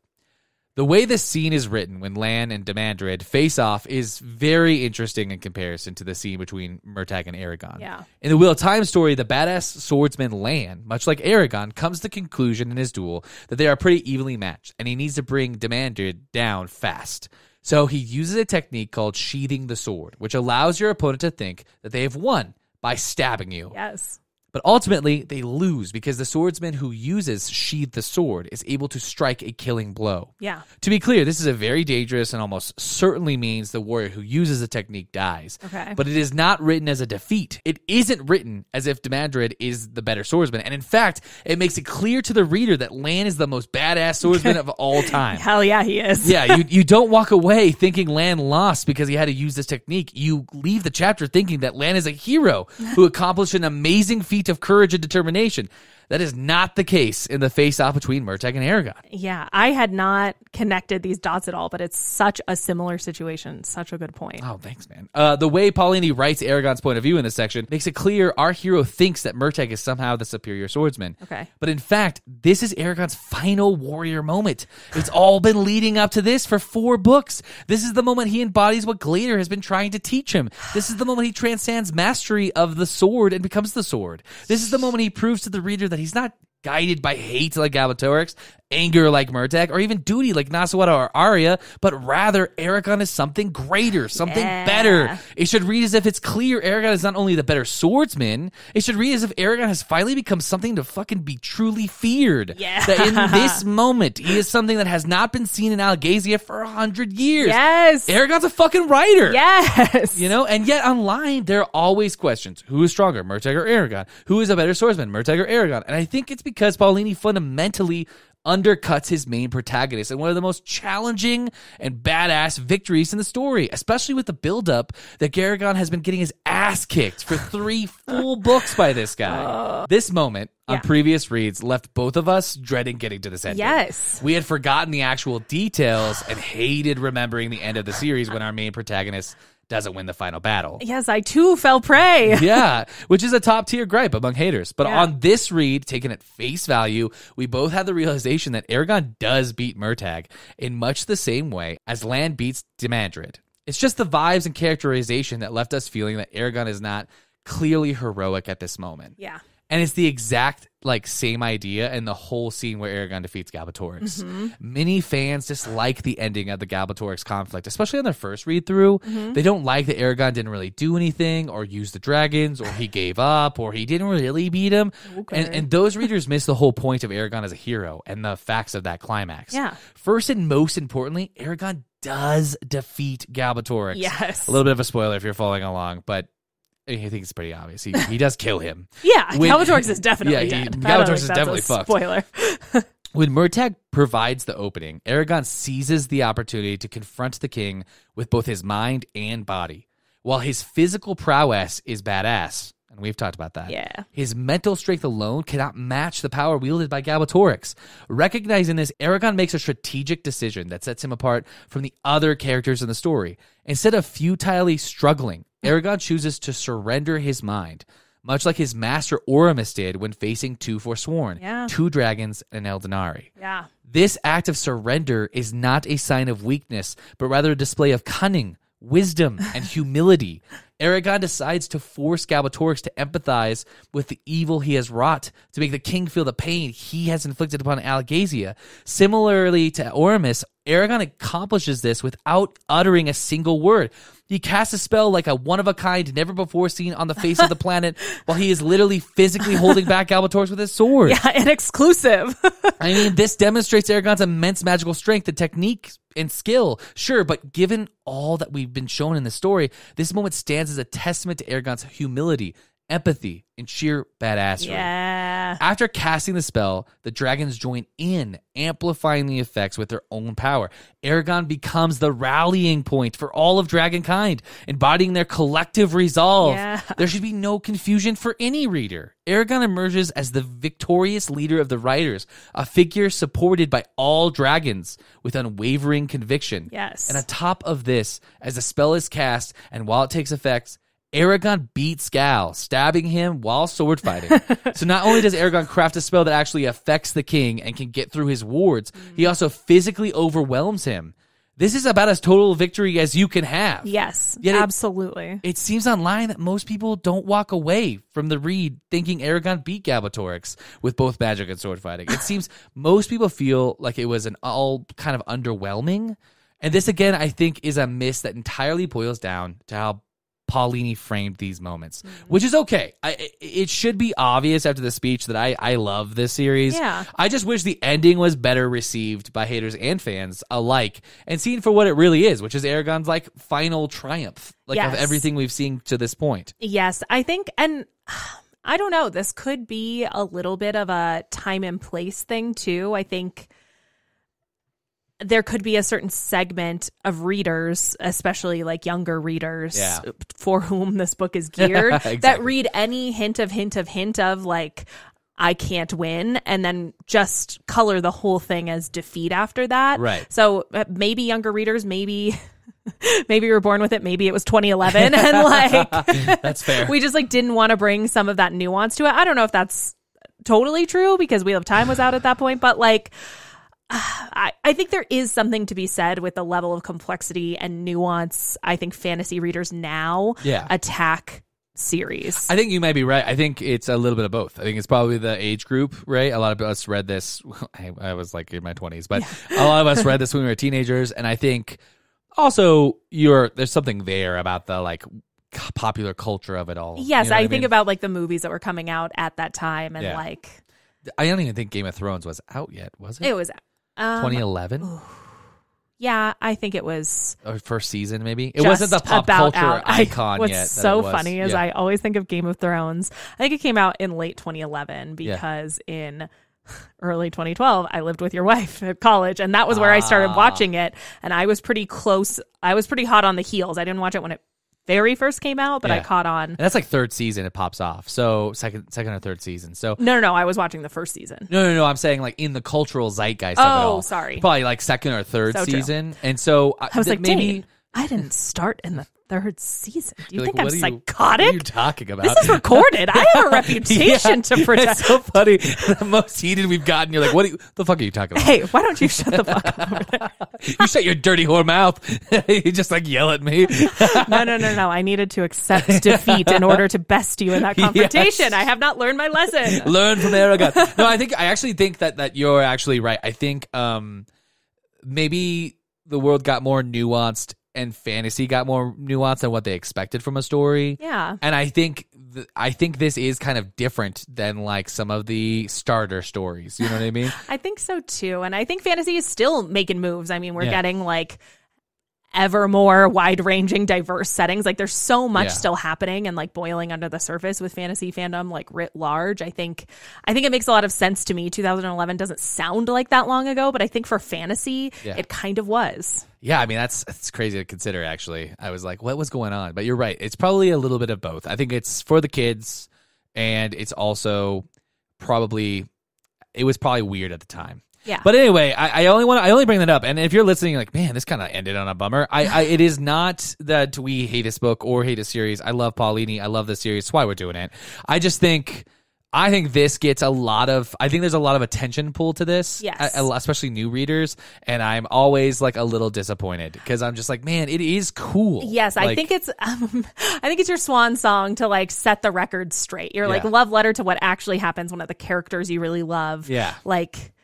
The way this scene is written when Lan and Demandred face off is very interesting in comparison to the scene between Murtagh and Aragon. Yeah. In the Wheel of Time story, the badass swordsman Lan, much like Aragon, comes to the conclusion in his duel that they are pretty evenly matched, and he needs to bring Demandred down fast. So he uses a technique called sheathing the sword, which allows your opponent to think that they have won by stabbing you. Yes. But ultimately, they lose because the swordsman who uses sheath the sword is able to strike a killing blow. Yeah. To be clear, this is a very dangerous and almost certainly means the warrior who uses the technique dies. Okay. But it is not written as a defeat. It isn't written as if Demandred is the better swordsman. And in fact, it makes it clear to the reader that Lan is the most badass swordsman of all time. Hell yeah, he is. Yeah, you don't walk away thinking Lan lost because he had to use this technique. You leave the chapter thinking that Lan is a hero who accomplished an amazing feat of courage and determination. That is not the case in the face-off between Murtagh and Aragon. Yeah, I had not connected these dots at all, but it's such a similar situation. Such a good point. Oh, thanks, man. The way Paolini writes Aragon's point of view in this section makes it clear our hero thinks that Murtagh is somehow the superior swordsman. Okay. But in fact, this is Aragon's final warrior moment. It's all been leading up to this for 4 books. This is the moment he embodies what Glader has been trying to teach him. This is the moment he transcends mastery of the sword and becomes the sword. This is the moment he proves to the reader that he's not guided by hate like Galbatorix, anger like Murtagh, or even duty like Nasawata or Arya, but rather Aragon is something greater, something better. It should read as if it's clear Aragon is not only the better swordsman, it should read as if Aragon has finally become something to fucking be truly feared. Yeah. That in this moment, he is something that has not been seen in Algasia for 100 years. Yes. Aragon's a fucking writer. Yes. You know, and yet online, there are always questions. Who is stronger, Murtagh or Aragon? Who is a better swordsman, Murtagh or Aragon? And I think it's because Paolini fundamentally undercuts his main protagonist in one of the most challenging and badass victories in the story, especially with the buildup that Garragon has been getting his ass kicked for 3 full books by this guy. This moment on previous reads left both of us dreading getting to this ending. Yes. We had forgotten the actual details and hated remembering the end of the series when our main protagonist doesn't win the final battle. Yes, I too fell prey. Yeah, which is a top tier gripe among haters. But Yeah. on this read, taken at face value, we both had the realization that Aragon does beat Murtagh in much the same way as Lan beats Demandred. It's just the vibes and characterization that left us feeling that Aragon is not clearly heroic at this moment. Yeah. And it's the exact same idea in the whole scene where Aragon defeats Galbatorix. Many fans dislike the ending of the Galbatorix conflict, especially on their first read through. They don't like that Aragon didn't really do anything or use the dragons or he gave up or he didn't really beat him. Okay. And those readers miss the whole point of Aragon as a hero and the facts of that climax. Yeah. First and most importantly, Aragon does defeat Galbatorix. Yes. A little bit of a spoiler if you're following along, but I think it's pretty obvious. He does kill him. Yeah, Galbatorix is definitely dead. Galbatorix is definitely fucked. Spoiler. When Murtagh provides the opening, Eragon seizes the opportunity to confront the king with both his mind and body. While his physical prowess is badass, and we've talked about that, his mental strength alone cannot match the power wielded by Galbatorix. Recognizing this, Eragon makes a strategic decision that sets him apart from the other characters in the story. Instead of futilely struggling, Eragon chooses to surrender his mind, much like his master Oramus did when facing two Forsworn, two dragons, and Eldenari. Yeah. This act of surrender is not a sign of weakness, but rather a display of cunning, wisdom, and humility. Eragon decides to force Galbatorix to empathize with the evil he has wrought, to make the king feel the pain he has inflicted upon Algasia. Similarly to Oramus, Eragon accomplishes this without uttering a single word. He casts a spell like a one-of-a-kind, never-before-seen on the face of the planet, while he is literally physically holding back Galbatorix with his sword. Yeah, an exclusive. I mean, this demonstrates Eragon's immense magical strength and technique and skill. Sure, but given all that we've been shown in the story, this moment stands as a testament to Eragon's humility, empathy, and sheer badassery. Yeah. After casting the spell, the dragons join in, amplifying the effects with their own power. Eragon becomes the rallying point for all of dragonkind, embodying their collective resolve. Yeah. There should be no confusion for any reader. Eragon emerges as the victorious leader of the riders, a figure supported by all dragons with unwavering conviction. Yes. And atop of this, as the spell is cast and while it takes effect, Eragon beats Gal, stabbing him while sword fighting. So not only does Eragon craft a spell that actually affects the king and can get through his wards, he also physically overwhelms him. This is about as total victory as you can have. Yes, Yet absolutely. It seems online that most people don't walk away from the read thinking Eragon beat Galbatorix with both magic and sword fighting. It seems most people feel like it was an all kind of underwhelming. And this, again, I think is a miss that entirely boils down to how Paolini framed these moments, which is okay. It should be obvious after the speech that I love this series. Yeah. I just wish the ending was better received by haters and fans alike and seen for what it really is, which is Eragon's like final triumph, like of everything we've seen to this point. Yes, I think, and I don't know, this could be a little bit of a time and place thing too. I think there could be a certain segment of readers, especially like younger readers, for whom this book is geared, Exactly. that read any hint of like, I can't win, and then just color the whole thing as defeat after that. Right. So maybe younger readers, maybe you were born with it. Maybe it was 2011, and like that's fair. We just like didn't want to bring some of that nuance to it. I don't know if that's totally true because Wheel of Time was out at that point, but like. I think there is something to be said with the level of complexity and nuance I think fantasy readers now attack series. I think you might be right. I think it's a little bit of both. I think it's probably the age group, right? A lot of us read this. I was like in my 20s, but a lot of us read this when we were teenagers. And I think also there's something there about the like popular culture of it all. Yes, you know I mean? think about like the movies that were coming out at that time and like. I don't even think Game of Thrones was out yet, was it? It was 2011? Yeah, I think it was. Or first season, maybe? It wasn't the pop culture icon what's yet. What's so funny is yeah. I always think of Game of Thrones. I think it came out in late 2011 because in early 2012, I lived with your wife at college, and that was where I started watching it, and I was pretty close. I was pretty hot on the heels. I didn't watch it when it very first came out, but I caught on. And that's like third season it pops off. So second or third season. So No, I was watching the first season. No. I'm saying like in the cultural zeitgeist of it all. Oh, sorry. Probably like second or third season. True. And so I was like, maybe Dane, I didn't start in the third season. Do you like, think I'm psychotic? What are you talking about? This is recorded. I have a reputation to protect. It's so funny. The most heated we've gotten. You're like, what the fuck are you talking about? Hey, why don't you shut the fuck up over there? You shut your dirty whore mouth. You just like yell at me. No. I needed to accept defeat in order to best you in that confrontation. Yes. I have not learned my lesson. Learn from Eragon. No, I actually think that you're actually right. I think maybe the world got more nuanced and fantasy got more nuanced than what they expected from a story. Yeah. And I think this is kind of different than like some of the starter stories. You know what I mean? I think so too. And I think fantasy is still making moves. I mean, we're getting like ever more wide-ranging, diverse settings. Like there's so much Yeah. still happening and like boiling under the surface with fantasy fandom, like writ large. I think it makes a lot of sense to me. 2011 doesn't sound like that long ago, but I think for fantasy, it kind of was. Yeah, I mean, that's crazy to consider, actually. I was like, what was going on? But you're right. It's probably a little bit of both. I think it's for the kids, and it's also it was probably weird at the time. Yeah. But anyway, I only bring that up. And if you're listening, you're like, man, this kind of ended on a bummer. It is not that we hate this book or hate a series. I love Paolini. I love this series. That's why we're doing it. I think this gets I think there's a lot of attention pulled to this, yes. Especially new readers, and I'm always like a little disappointed because I'm just like, man, it is cool. Yes, I think it's your swan song to like set the record straight. Your like Yeah. love letter to what actually happens, one of the characters you really love. Yeah. Like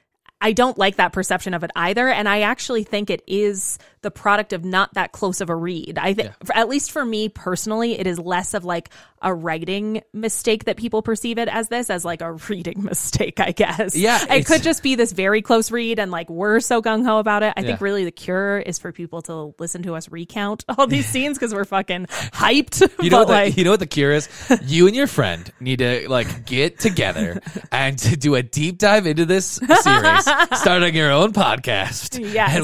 I don't like that perception of it either, and I actually think it is the product of not that close of a read. I think, at least for me personally, it is less of like a writing mistake that people perceive it as like a reading mistake, I guess. Yeah, it could just be this very close read, and like we're so gung ho about it. I think Yeah. really the cure is for people to listen to us recount all these scenes because we're fucking hyped. You know, But you know what the cure is? You and your friend need to like get together and to do a deep dive into this series, starting your own podcast. Yes.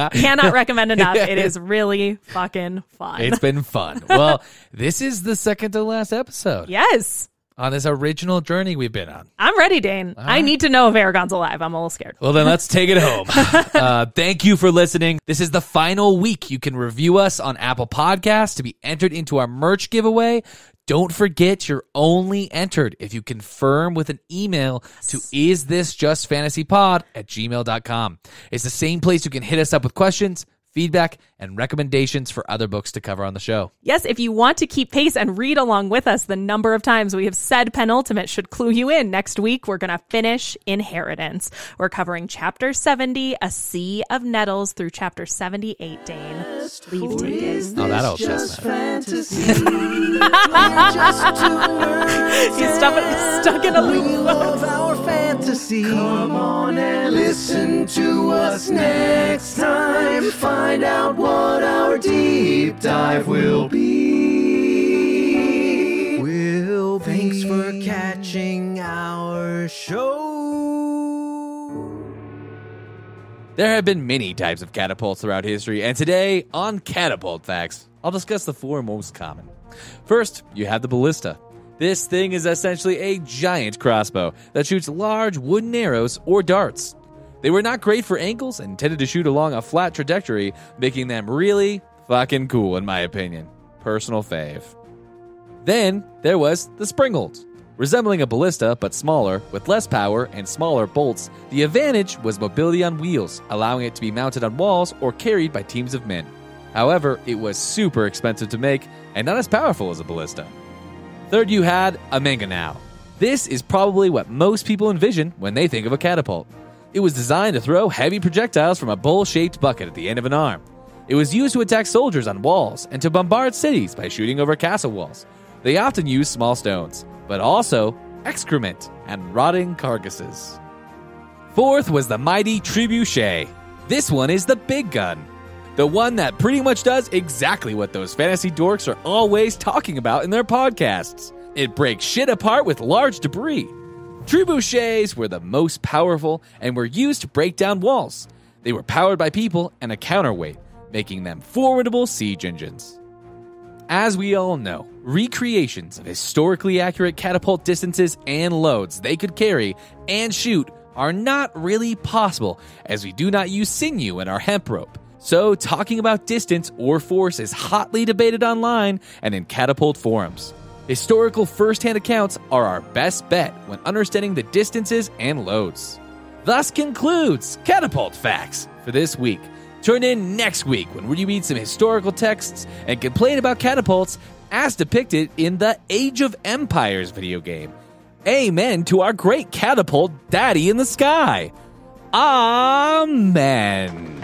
And cannot recommend enough. It is really fucking fun. it's been fun. Well, this is the second to last episode Yes. on this original journey we've been on. I'm ready, Dane. I need to know if Aragon's alive. I'm a little scared. Well, then let's take it home. Thank you for listening. This is the final week. You can review us on Apple Podcasts to be entered into our merch giveaway. Don't forget, you're only entered if you confirm with an email to isthisjustfantasypod@gmail.com. It's the same place you can hit us up with questions, feedback, and recommendations for other books to cover on the show. Yes, if you want to keep pace and read along with us, the number of times we have said penultimate should clue you in. Next week, we're going to finish Inheritance. We're covering Chapter 70, A Sea of Nettles, through Chapter 78, Dane. Leave tickets. Oh, that old chestnut. He's stuck in a We loop. love our fantasy. Come on and listen to us next time. Find out what our deep dive will be. Thanks for catching our show. There have been many types of catapults throughout history, and today on Catapult Facts, I'll discuss the four most common. First, you have the ballista. This thing is essentially a giant crossbow that shoots large wooden arrows or darts. They were not great for angles and tended to shoot along a flat trajectory, making them really fucking cool in my opinion. Personal fave. Then there was the springald. Resembling a ballista but smaller, with less power and smaller bolts, the advantage was mobility on wheels, allowing it to be mounted on walls or carried by teams of men. However, it was super expensive to make and not as powerful as a ballista. Third, you had a mangonel. This is probably what most people envision when they think of a catapult. It was designed to throw heavy projectiles from a bowl-shaped bucket at the end of an arm. It was used to attack soldiers on walls and to bombard cities by shooting over castle walls. They often used small stones, but also excrement and rotting carcasses. Fourth was the mighty trebuchet. This one is the big gun. The one that pretty much does exactly what those fantasy dorks are always talking about in their podcasts. It breaks shit apart with large debris. Trebuchets were the most powerful and were used to break down walls. They were powered by people and a counterweight, making them formidable siege engines. As we all know, recreations of historically accurate catapult distances and loads they could carry and shoot are not really possible, as we do not use sinew in our hemp rope. So talking about distance or force is hotly debated online and in catapult forums. Historical first-hand accounts are our best bet when understanding the distances and loads. Thus concludes Catapult Facts for this week. Turn in next week when we read some historical texts and complain about catapults as depicted in the Age of Empires video game. Amen to our great catapult daddy in the sky. Amen.